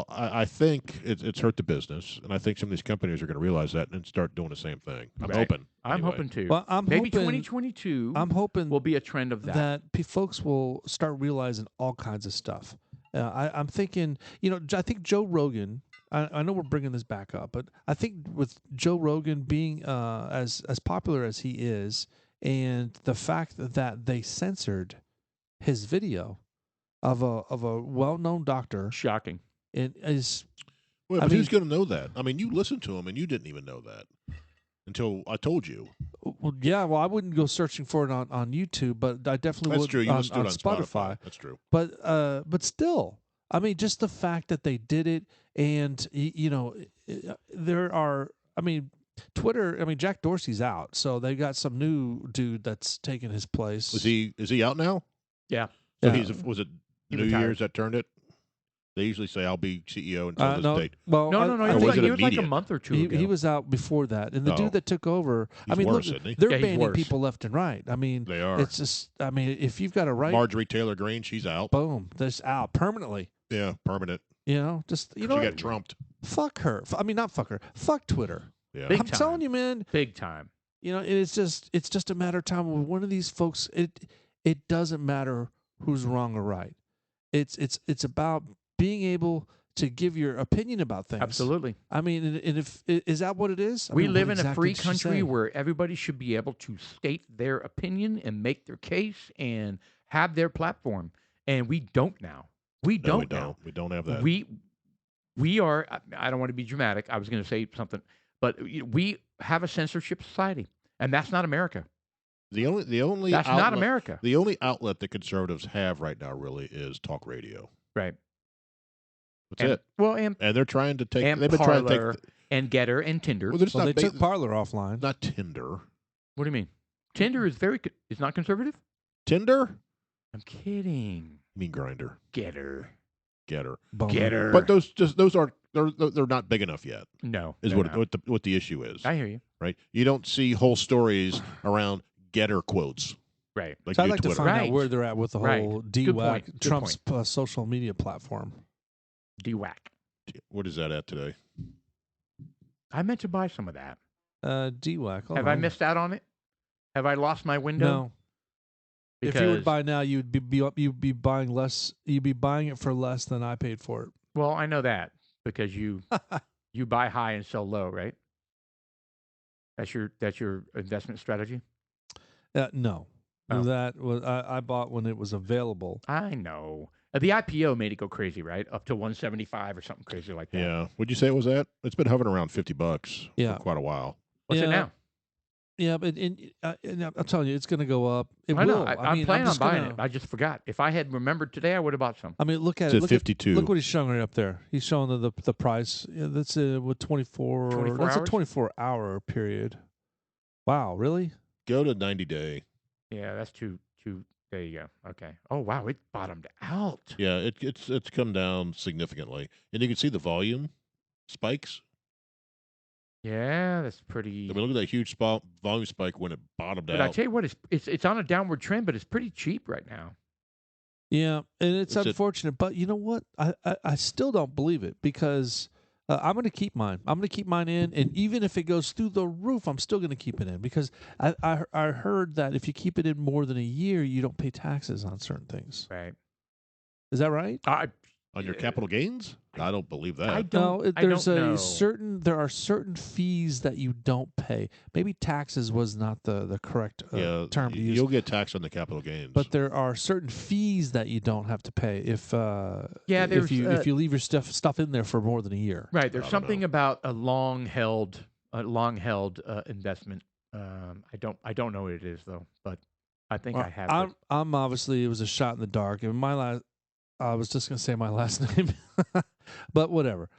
I think it's hurt the business, and I think some of these companies are going to realize that and start doing the same thing. I'm Right. hoping. I'm anyway. hoping to. Well, I'm Maybe hoping. 2022 I'm hoping will be a trend of that. that folks will start realizing all kinds of stuff. I'm thinking, I think Joe Rogan. I know we're bringing this back up, but I think with Joe Rogan being as popular as he is, and the fact that they censored his video of a well-known doctor, Shocking. it is. Well, I but who's mean- going to know that? I mean, you listened to him and you didn't even know that until I told you. Well, yeah. Well, I wouldn't go searching for it on YouTube, but I definitely That's would true. You on, listened to it on Spotify. That's true. But still, I mean, just the fact that they did it, and there are. I mean, Twitter. I mean, Jack Dorsey's out, so they got some new dude that's taking his place. Is he out now? Yeah. So Yeah. was it He New retired. Year's that turned it? They usually say I'll be CEO until this no, date. well, No. I He Or was, was like, it he was like a immediate? month or two He, ago. he was out before that, and the Oh. dude that took over. He's I mean, worse, look, isn't he? they're Yeah, he's banning worse. people left and right. I mean, They are. it's just. I mean, if you've got a right, Marjorie Taylor Greene, she's out. boom, this out permanently. Yeah, permanent. Just She what? got trumped. Fuck her. I mean, not fuck her. Fuck Twitter. Yeah. Big I'm time. telling you, man. Big time. It's just a matter of time when one of these folks. It doesn't matter who's wrong or right. It's about being able to give your opinion about things. Absolutely. I mean, and if is that what it is? I We mean, live what in a exactly free did she country say? where everybody should be able to state their opinion and make their case and have their platform. And we don't now. We No, don't we don't. now. We don't have that. We are, I don't want to be dramatic. I was going to say something, but we have a censorship society, and that's not America. The only That's outlet, not America. The only outlet that conservatives have right now really is talk radio. Right. That's it. Well, and And they're trying to take. and They've been trying to Parler take. and Getter and Tinder. Well, they're just Well, not they ba- took Parler offline. not Tinder. What do you mean? Tinder is is not conservative? Tinder? I'm kidding. You mean Grinder? Getter. Getter. Bummer. Getter. But those aren't they're not big enough yet. No. Is they're what not. what the issue is. I hear you. Right? You don't see whole stories around Getter quotes Right. like So I'd you like to Twitter. find Right. out where they're at with the Right. whole Good point. DWAC, Good Trump's social media platform. D-whack. What is that at today? I meant to buy some of that. DWAC. hold Have I on. missed out on it? Have I lost my window? No. If you would buy now, you'd be buying less. You'd be buying it for less than I paid for it. Well, I know that because you buy high and sell low, right? That's your investment strategy. No, Oh. that was I bought when it was available. I know. The IPO made it go crazy, right? Up to 175 or something crazy like that. Yeah. Would you say it was that? It's been hovering around $50 Yeah. for quite a while. What's it Yeah. now? Yeah, but and I'm telling you, it's going to go up. It I know. will. I'm mean, planning on just buying gonna- it. I just forgot. If I had remembered today, I would have bought some. I mean, look at It's it. at Look 52. Look what he's showing right up there. He's showing the price. Yeah, that's with 24. 24 That's a hours? 24-hour period. Wow, really? Go to 90-day. Yeah, that's too. There you go. Okay. Oh wow, it bottomed out. Yeah, it's come down significantly, and you can see the volume spikes. Yeah, that's pretty. I mean, look at that huge volume spike when it bottomed But I out. tell you what, it's on a downward trend, but it's pretty cheap right now. Yeah, and it's That's it. unfortunate, but you know what? I still don't believe it because I'm going to keep mine. I'm going to keep mine in, and even if it goes through the roof, I'm still going to keep it in because I heard that if you keep it in more than a year, you don't pay taxes on certain things. Right. Is that right? On your capital gains? I don't believe that. I don't. No, there's I don't know. there are certain fees that you don't pay. Maybe taxes was not the correct term to use. You'll get taxed on the capital gains. But there are certain fees that you don't have to pay if there's, if you leave your stuff in there for more than a year. Right. There's I don't something know. about a long held investment. I don't know what it is though, but I think I have. I'm obviously it was a shot in the dark. And I was just gonna say my last name, but whatever.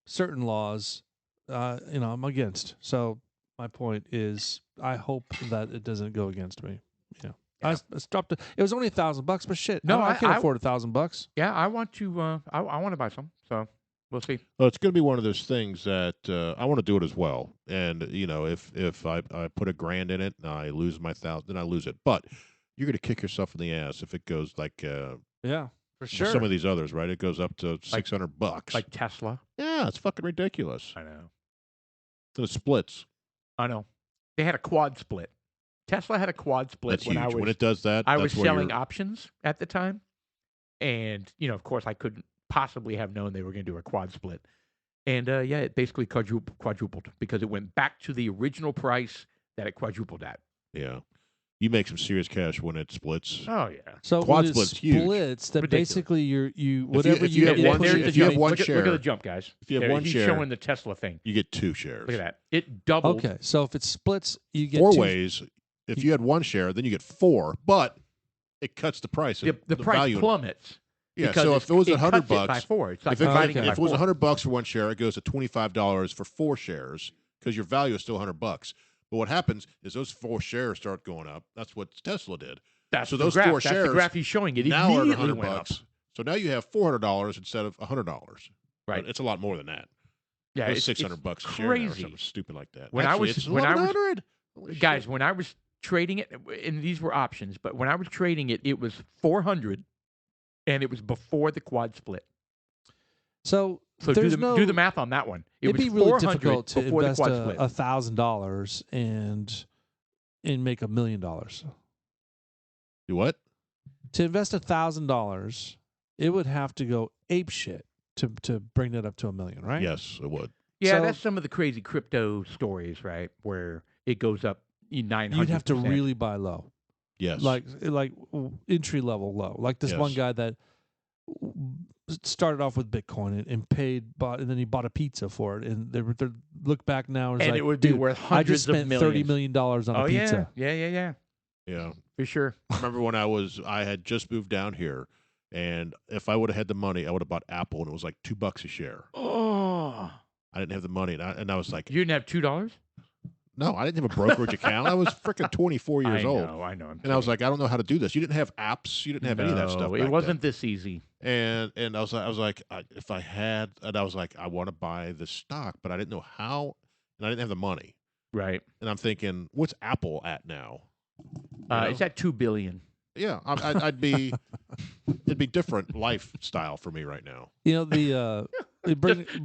Certain laws, I'm against. So my point is, I hope that it doesn't go against me. Yeah. I stopped it. It was only $1,000, but shit, No, I can't I- afford $1,000. Yeah, I want to. I want to buy some. So we'll see. Well, it's going to be one of those things that I want to do it as well. And if I put $1,000 in it and I lose my $1,000, then I lose it. But you're going to kick yourself in the ass if it goes like Yeah, for sure. some of these others, right? It goes up to $600. Like Tesla. Yeah, it's fucking ridiculous. I know. So it splits. I know. They had a quad split. Tesla had a quad split That's huge. when When it does that, I that's was where selling you're- options at the time, and of course, I couldn't possibly have known they were going to do a quad split. And it basically quadrupled because it went back to the original price that it quadrupled at. Yeah. You make some serious cash when it splits. Oh yeah. So Quad when it split's huge. splits, that Ridiculous. basically you whatever if you have you one- There's the if you have jump. one look at share- the jump, guys. if you have There, one he's share- showing the Tesla thing. You get 2 shares. Look at that. It doubled. Okay, so if it splits, you get 4 two- ways. If you had 1 share, then you get 4, but it cuts the price. The price value. plummets. Yeah, because so if it was it cuts $100 it by 4. It's like if it, dividing it by if it was 4. $100 for one share, it goes to $25 for 4 shares because your value is still $100. But what happens is those 4 shares start going up. That's what Tesla did. That's so the those graph. 4 That's shares the graph he's showing. It now are immediately $100. went up. So now you have $400 instead of $100. Right. But it's a lot more than that. Yeah, it's $600 a share now or crazy. something stupid like that. When Actually, I was it's when I was $1,100. guys, when I was trading it, and these were options, but when I was trading it, it was 400, and it was before the quad split. So do the math on that one. It'd be really difficult to before invest the quad split. $1,000 and make $1 million. Do what? To invest $1,000, it would have to go ape shit to bring that up to $1 million, right? Yes, it would. Yeah, So- that's some of the crazy crypto stories, right? Where it goes up 900%. You'd have to really buy low, Yes. like entry level low, like this one Yes. guy that started off with Bitcoin and bought, and then he bought a pizza for it, and they look back now, and like, it would be dude, worth I just hundreds of spent millions. $30 million on a pizza. Yeah, yeah. for sure. I remember when I had just moved down here, and if I would have had the money, I would have bought Apple, and it was like $2 a share. Oh, I didn't have the money, and I was like, you didn't have $2? no, I didn't have a brokerage account. I was freaking 24 years old. I know. And I was like, I don't know how to do this. You didn't have apps. You didn't have any of that stuff. It back wasn't this easy. then. And I was like, if I had, and I was like, I want to buy this stock, but I didn't know how, and I didn't have the money. Right. And I'm thinking, what's Apple at now? know? It's at $2 billion. Yeah, I'd be. It'd be different lifestyle for me right now. You know, the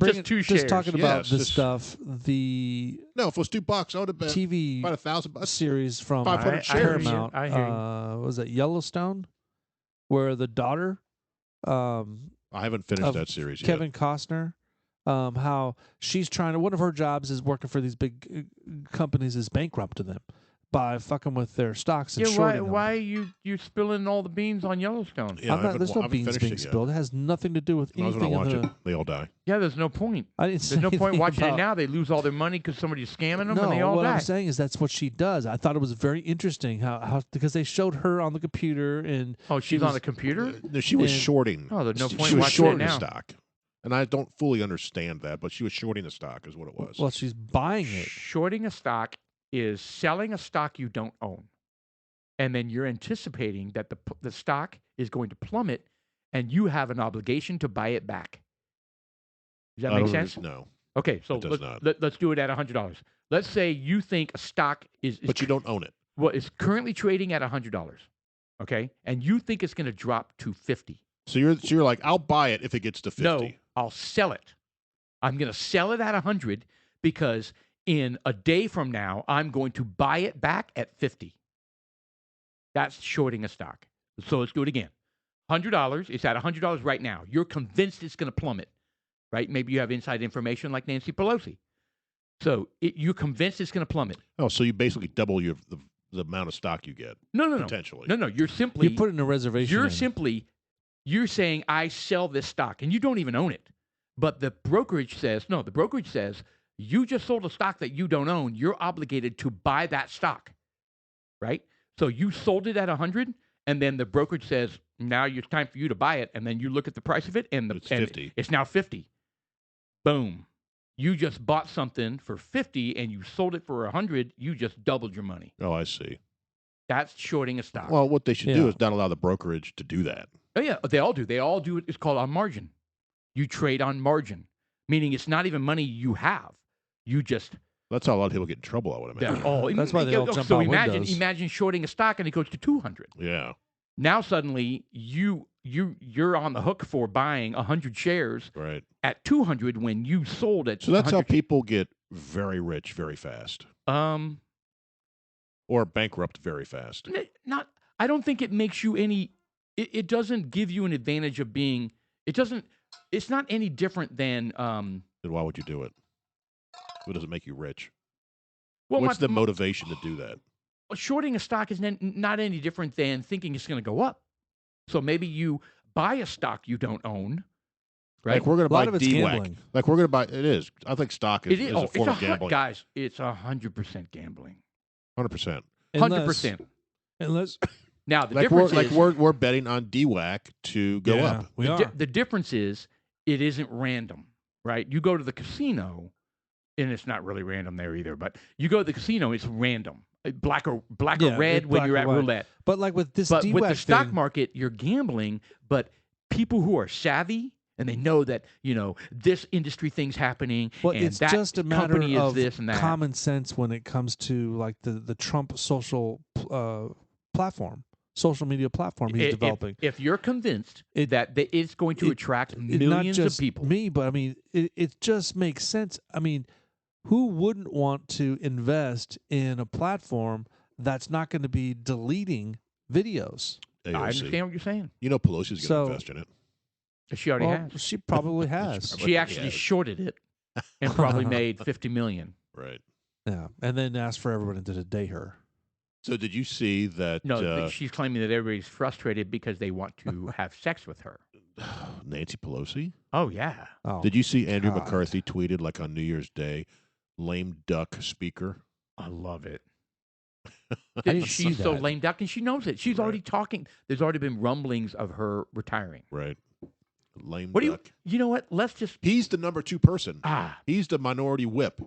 just 2 shares. Just talking about Yes, this just- stuff. The No, if it was $2, I would have been TV about $1,000. series from 500 shares. Paramount. I hear you. Was that Yellowstone, where the daughter, I haven't finished of that series Kevin Costner, how she's trying to. One of her jobs is working for these big companies, is bankrupting them by fucking with their stocks and shorting them. Why are you spilling all the beans on Yellowstone? yet. Yeah, There's no I haven't beans finished being it yet. spilled. It has nothing to do with When I was gonna anything. watch it, they all die. Yeah, there's no point. I didn't say There's no point anything watching about, it now. They lose all their money because somebody's scamming them, No, and they all what die. I'm saying is that's what she does. I thought it was very interesting how because they showed her on the computer and Oh, she's she on was- the computer? No, she was And- shorting. Oh, there's no point She was watching it shorting the now. stock, and I don't fully understand that, but she was shorting the stock, is what it was. well, she's buying it. Shorting a stock is selling a stock you don't own. And then you're anticipating that the stock is going to plummet and you have an obligation to buy it back. Does that I make don't sense? No, Okay, so It does not. let's do it at $100. Let's say you think a stock is but you don't own it. well, it's currently trading at $100. Okay? And you think it's going to drop to 50. So you're like, I'll buy it if it gets to 50. No, I'll sell it. I'm going to sell it at 100 because in a day from now, I'm going to buy it back at 50. That's shorting a stock. So let's do it again. $100. It's at $100 right now. You're convinced it's going to plummet, right? Maybe you have inside information like Nancy Pelosi. So you're convinced it's going to plummet. Oh, so you basically double the amount of stock you get No. potentially. No. You're simply You put in a reservation. You're saying I sell this stock and you don't even own it. But the brokerage says you just sold a stock that you don't own. You're obligated to buy that stock, right? So you sold it at 100, and then the brokerage says now it's time for you to buy it, and then you look at the price of it, and It's 50. It's now 50. Boom. You just bought something for 50 and you sold it for 100. You just doubled your money. Oh, I see. That's shorting a stock. Well, what they should do Yeah. is not allow the brokerage to do that. Oh, yeah, they all do. They all do it. It's called on margin. You trade on margin, meaning it's not even money you have. You just That's how a lot of people get in trouble, I would imagine. That's why they all jump so out imagine windows. imagine shorting a stock and it goes to 200. Yeah, Now suddenly you're on the hook for buying 100 shares right. at 200 when you sold it. So that's how people get very rich very fast, or bankrupt very fast. Not. I don't think it makes you any. It doesn't give you an advantage of being. It doesn't. It's not any different than. Then why would you do it? What does it make you rich? Well, What's the motivation to do that? shorting a stock is not any different than thinking it's going to go up. So maybe you buy a stock you don't own, right? Like we're going to A lot buy of it's DWAC. gambling. Like we're going to buy. It is. I think stock is, a form of gambling. Guys, it's 100% gambling. 100%. 100%. Unless Now the Like difference we're is we're betting on DWAC to go Yeah, up. we the, are. the difference is it isn't random, right? You go to the casino, and it's not really random there either. But you go to the casino, it's random, black or Yeah, red it's when black you're or at white. roulette. But like with this But DWAC with the stock thing, market, you're gambling. But people who are savvy and they know that this industry thing's happening, well, and it's that just a matter company is of this and that. common sense when it comes to like the Trump social platform, social media platform he's developing. If you're convinced It- that it's going to attract Not millions just of people, me, but I mean, it just makes sense. I mean, who wouldn't want to invest in a platform that's not going to be deleting videos? AOC. I understand what you're saying. Pelosi's going So- to invest in it. She already Well, has. she probably has. She actually has. shorted it and probably made $50 million. Right. Yeah, and then asked for everyone to day her. So did you see that No, she's claiming that everybody's frustrated because they want to have sex with her. Nancy Pelosi? Oh yeah. Oh, Did you see Andrew God. McCarthy tweeted like on New Year's Day, lame duck speaker? I love it. I didn't see She's so that. lame duck, and she knows it. She's Right. already talking. There's already been rumblings of her retiring. Right. Lame What do duck. you know? What? Let's just He's the number 2 person. He's the minority whip.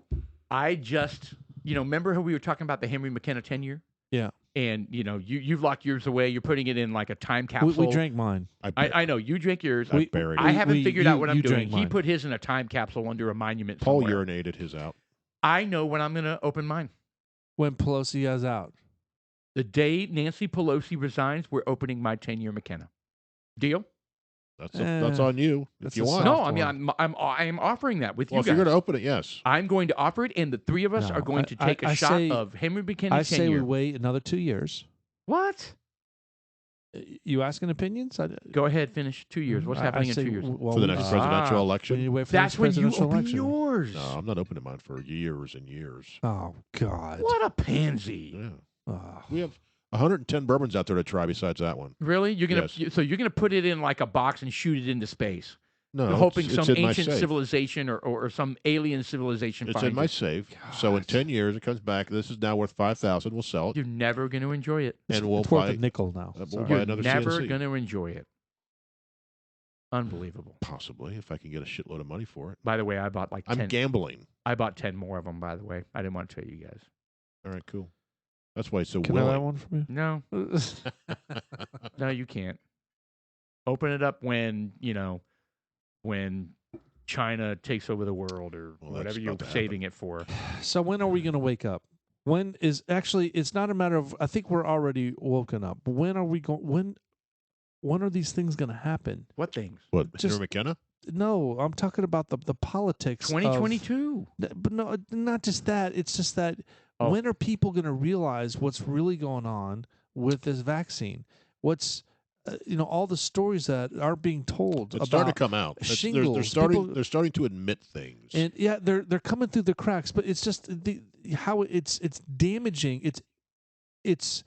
I just remember how we were talking about the Henry McKenna tenure. Yeah. And you've locked yours away. You're putting it in like a time we capsule. drank mine. I know you drank yours. I buried I it. haven't figured out what I'm you doing. drank He mine. put his in a time capsule under a monument Paul somewhere. urinated his out. I know when I'm going to open mine. When Pelosi is out. The day Nancy Pelosi resigns, we're opening my 10-year McKenna. Deal? That's on you that's if you a want. soft No, I mean one. I'm offering that with Well, you if guys. you're going to open it, yes. I'm going to offer it, and the three of us No, are going to take a I shot say- of Henry McKenna I say we tenure. wait another 2 years. What? You asking opinions? Go ahead, finish 2 years. What's happening in 2 years? For the next presidential We need election? to wait for That's the when next you presidential open election. yours. No, I'm not opening mine for years and years. Oh God! What a pansy! Yeah. Oh. We have 110 bourbons out there to try besides that one. Really? You're gonna Yes. so you're gonna put it in like a box and shoot it into space, No, hoping it's some in my ancient safe. civilization or some alien civilization It's finds in my it. safe. So in 10 years, it comes back. This is now worth $5,000. We'll sell it, You're never going to enjoy it. and we'll It's worth buy a nickel now. we'll Sorry. buy You're another never CNC. going to enjoy it. Unbelievable. Possibly, if I can get a shitload of money for it. By the way, I bought like I'm 10. gambling. I bought 10 more of them. By the way, I didn't want to tell you guys. All right, cool. That's why it's so Can I have that willing. one from you? No, no, you can't. Open it up when when China takes over the world or Well, that's whatever you're about to saving it for. So when are we going to wake up? When is actually? It's not a matter of. I think we're already woken up. But when are we going? When are these things going to happen? What things? What, Just- Henry McKenna? No, I'm talking about the politics. of- 2022. But no, not just that. It's just that Oh. when are people going to realize what's really going on with this vaccine? What's all the stories that are being told It's starting to about come out. They're shingles. starting. People- They're starting to admit things. and yeah, they're coming through the cracks. But it's just how it's damaging. It's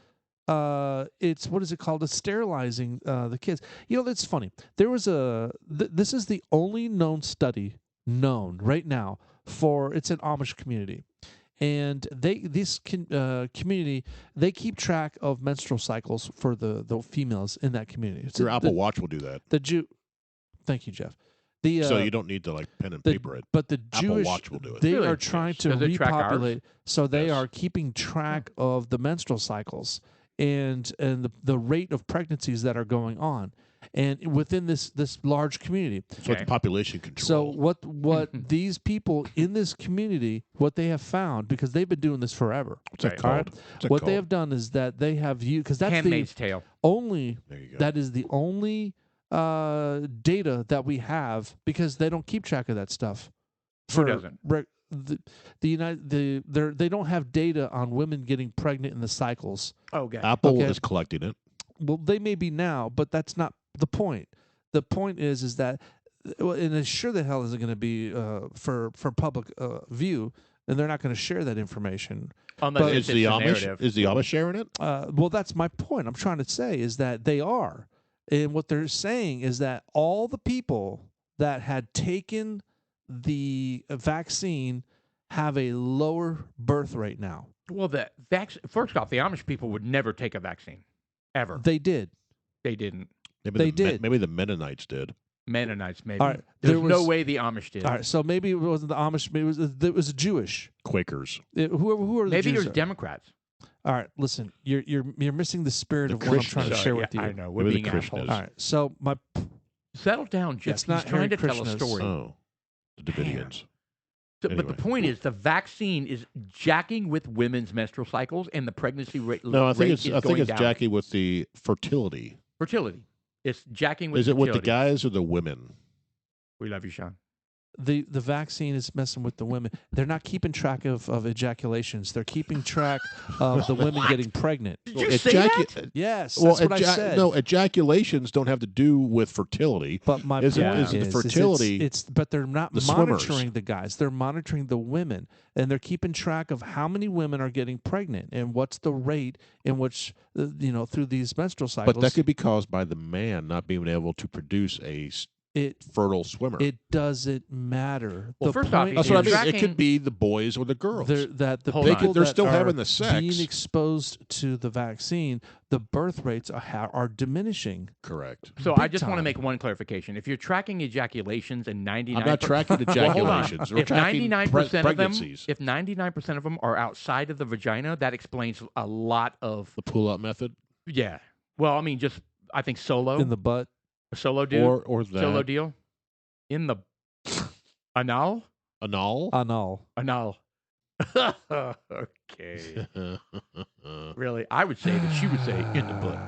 what is it called? It's sterilizing the kids. That's funny. There was this is the only known study known right now it's an Amish community, and this community, they keep track of menstrual cycles for the females in that community. Your Apple Watch will do that, Thank you, Jeff. so you don't need to like pen and the- paper it. But the Apple Jewish, Watch will do it. they Really? are trying Yes. to Does it track ours? repopulate. So they Yes. are keeping track of the menstrual cycles and the rate of pregnancies that are going on, and within this large community. So it's population control. So what these people in this community, what they have found, because they've been doing this forever. What's that Right. called? All right? What's that What called? they have done is that they have used, because that's Handmaid's the Tale. only There you go. that is the only data that we have, because they don't keep track of that stuff. Who doesn't? They don't have data on women getting pregnant in the cycles. Okay. Apple Okay. is collecting it. Well, they may be now, but that's not the point. The point is that, and it sure the hell isn't going to be for public view, and they're not going to share that information. Unless But- it Is fits the the Amish narrative. is the Amish sharing it? Well, that's my point. I'm trying to say is that they are. And what they're saying is that all the people that had taken the vaccine have a lower birth rate now. Well, first off, the Amish people would never take a vaccine. ever. They did. They didn't. They did. Maybe the Mennonites did. Mennonites, maybe. All right, There's no way the Amish did. All right, so maybe it wasn't the Amish. Maybe it was Jewish. Quakers. Who are the Maybe Jews? there's Democrats. All right, listen, you're missing the spirit The of what I'm trying to Krishnas. share with you. I know. We're Maybe the being Krishnas. assholes. All right, so my Settle down, Jeff. It's not He's trying to Hare tell a Krishnas. story. Oh, the Davidians. But Anyway. the point is, the vaccine is jacking with women's menstrual cycles, and the pregnancy rate. No, I think is it's going down. Jackie with the fertility. Fertility. It's jacking with. Is it with the fertility. guys or the women? We love you, Sean. the vaccine is messing with the women. They're not keeping track of ejaculations. They're keeping track of the women getting pregnant. Did you say that? Yes, Well, that's what I said. no, ejaculations don't have to do with fertility. But my Is it- point is is, the fertility but they're not the monitoring swimmers? the guys. They're monitoring the women, and they're keeping track of how many women are getting pregnant and what's the rate in which through these menstrual cycles. But that could be caused by the man not being able to produce a fertile swimmer. It doesn't matter. Well, The first off, point That's what I is mean. It tracking- could be the boys or the girls. that the Hold on. people They're that still are having the sex. being exposed to the vaccine, the birth rates are diminishing. Correct. So Big I just want to time. make one clarification. If you're tracking ejaculations and 99, I'm not tracking ejaculations. We're If tracking 99% of them, pregnancies. if 99% of them are outside of the vagina, that explains a lot of. The pull-up method, Yeah. Well, I mean, I think solo, In the butt. a solo dude, or that solo deal, in the anal, anal. Anal. Okay. Really, I would say that she would say in the butt.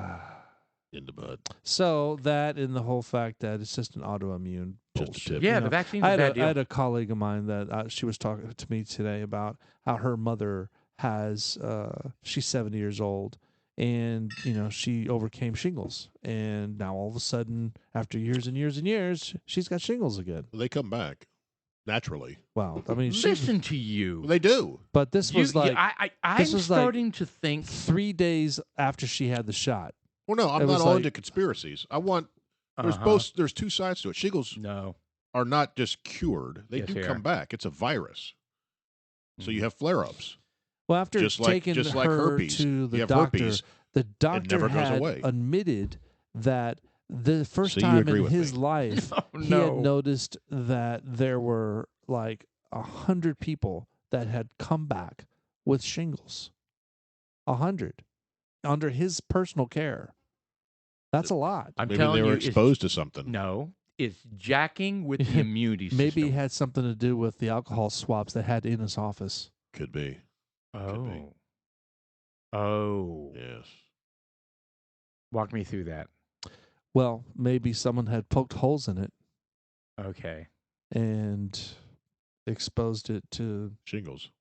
In the butt. So that and the whole fact that it's just an autoimmune Just a bullshit. tip. Yeah, you the know. vaccine's I a had bad I deal. had a colleague of mine that she was talking to me today about how her mother has she's 70 years old, and she overcame shingles, and now all of a sudden after years and years and years she's got shingles again. They come back naturally. Wow, I mean, Listen to you. They do. but this was like I'm this was like starting to think. 3 days after she had the shot. Well, no, I'm It not was all like- into conspiracies. I want. There's Uh-huh. There's two sides to it. Shingles No. are not just cured; they Yes, do they come are. back. It's a virus, so Mhm. you have flare-ups. Well, after Just like taking just like her herpes. to the you have doctor, herpes. the doctor never goes had away. admitted that the first So you time agree in with his me. life Oh, he no. had noticed that there were like 100 people that had come back with shingles. 100 under his personal care. That's a lot. I'm Maybe telling they you, were it's- exposed to something. No, it's jacking with the immunity system. Maybe it had something to do with the alcohol swabs they had in his office. Could be. Oh. be. Oh. Yes. Walk me through that. Well, maybe someone had poked holes in it Okay. and exposed it to Shingles.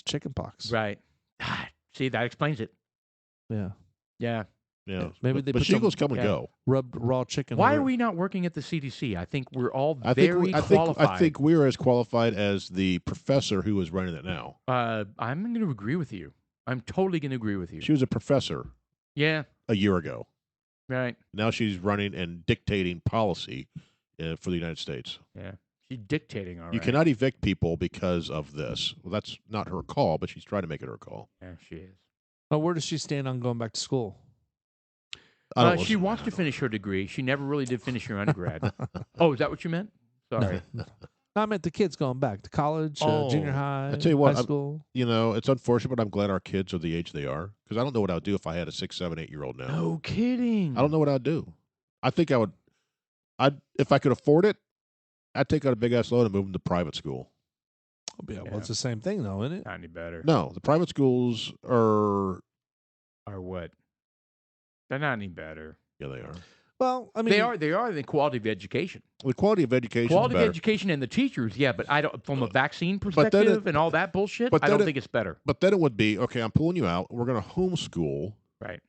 chickenpox. Right. Ah, see, that explains it. Yeah. Yeah. Yeah. Maybe but, they but put some- shingles come and yeah. go. Rubbed raw chicken. Why over are it. we not working at the CDC? I think we're all I think very I qualified. think we're as qualified as the professor who is running it now. I'm going to agree with you. I'm totally going to agree with you. She was a professor Yeah. a year ago. Right. Now she's running and dictating policy for the United States. Yeah. She's dictating. All right. You cannot evict people because of this. Well, that's not her call, but she's trying to make it her call. Yeah, she is. Oh, where does she stand on going back to school? I don't She listen. wants to finish her degree. She never really did finish her undergrad. Oh, is that what you meant? Sorry. No. I meant the kids going back to college, junior Oh. high, I tell you what, high school. You know, it's unfortunate, but I'm glad our kids are the age they are because I don't know what I'd do if I had a 6, 7, 8-year-old now. No kidding. I don't know what I'd do. I think I would. If I could afford it, I'd take out a big ass loan and move them to private school. Yeah, well, Yeah. it's the same thing, though, isn't it? Not any better. No, the private schools are. Or what? They're not any better. Yeah, they are. Well, I mean, They are the quality of education. The quality of education. Quality of better. education and the teachers, yeah, but I don't from a vaccine then perspective it- and all that bullshit, but I then don't it- think it's better. But then it would be okay. I'm pulling you out. We're going to homeschool Right.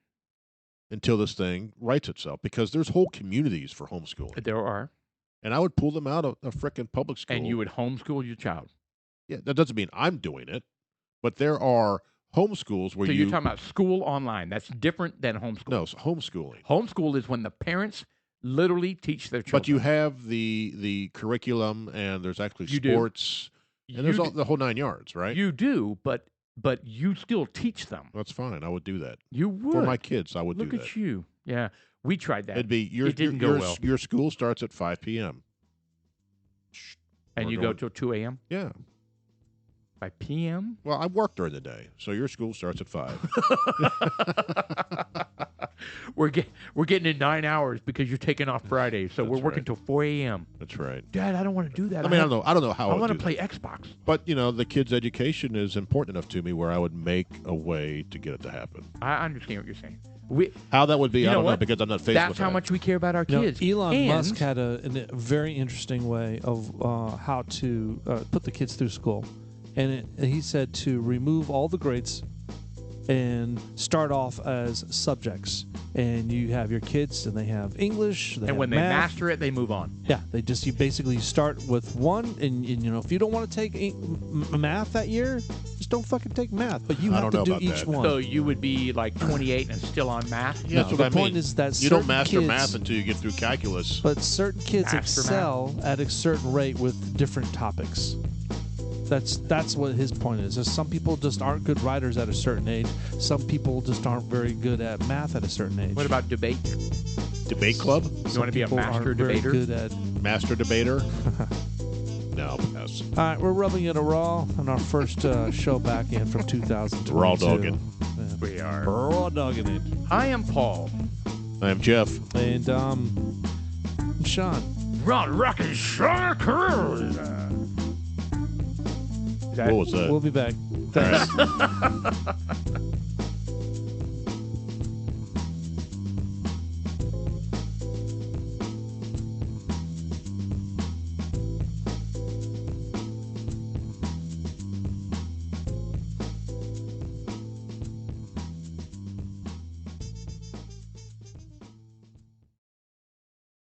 until this thing rights itself because there's whole communities for homeschooling, There are. and I would pull them out of a frickin' public school. And you would homeschool your child. Yeah, that doesn't mean I'm doing it, but there are homeschools where So you you're talking about school online. That's different than homeschool. no it's homeschooling. Homeschool is when the parents literally teach their children. But you have the curriculum, and there's actually You do. sports, and there's You all, do- the whole 9 yards, right? You do, but but you still teach them. That's fine. I would do that. You would. For my kids, I would Look do that. at you. Yeah. We tried that. It'd be it didn't go well. Your school starts at 5 p.m. And you go till 2 a.m.? Yeah. 5 p.m.? Well, I work during the day, so your school starts at 5. We're getting in 9 hours because you're taking off Friday, so we're working till 4 a.m. That's right. Dad, I don't want to do that. I mean, I don't know how I want to play Xbox. But the kids' education is important enough to me where I would make a way to get it to happen. I understand what you're saying. How that would be, I don't know, what? because I'm not faced That's with how that. much we care about our kids. Elon Musk had a very interesting way of how to put the kids through school. And he said to remove all the grades and start off as subjects. And you have your kids, and they have English. And when they master it, they move on. Yeah, you basically start with one, and if you don't want to take math that year, just don't fucking take math. But you have to do each one. So you would be like 28 and still on math. Yeah, that's what I mean. The point is that you don't master math until you get through calculus. But certain kids excel at a certain rate with different topics. That's what his point is. Some people just aren't good writers at a certain age. Some people just aren't very good at math at a certain age. What about debate? Debate club? You want to be a master debater? Very good at master debater? No, pass. All right, we're rubbing it raw on our first show back in from 2022. Raw dogging. Yeah. We are raw dogging it. I am Paul. I am Jeff. And I'm Sean. Ron Rocky Sean Cruz. What was that? We'll be back. Thanks.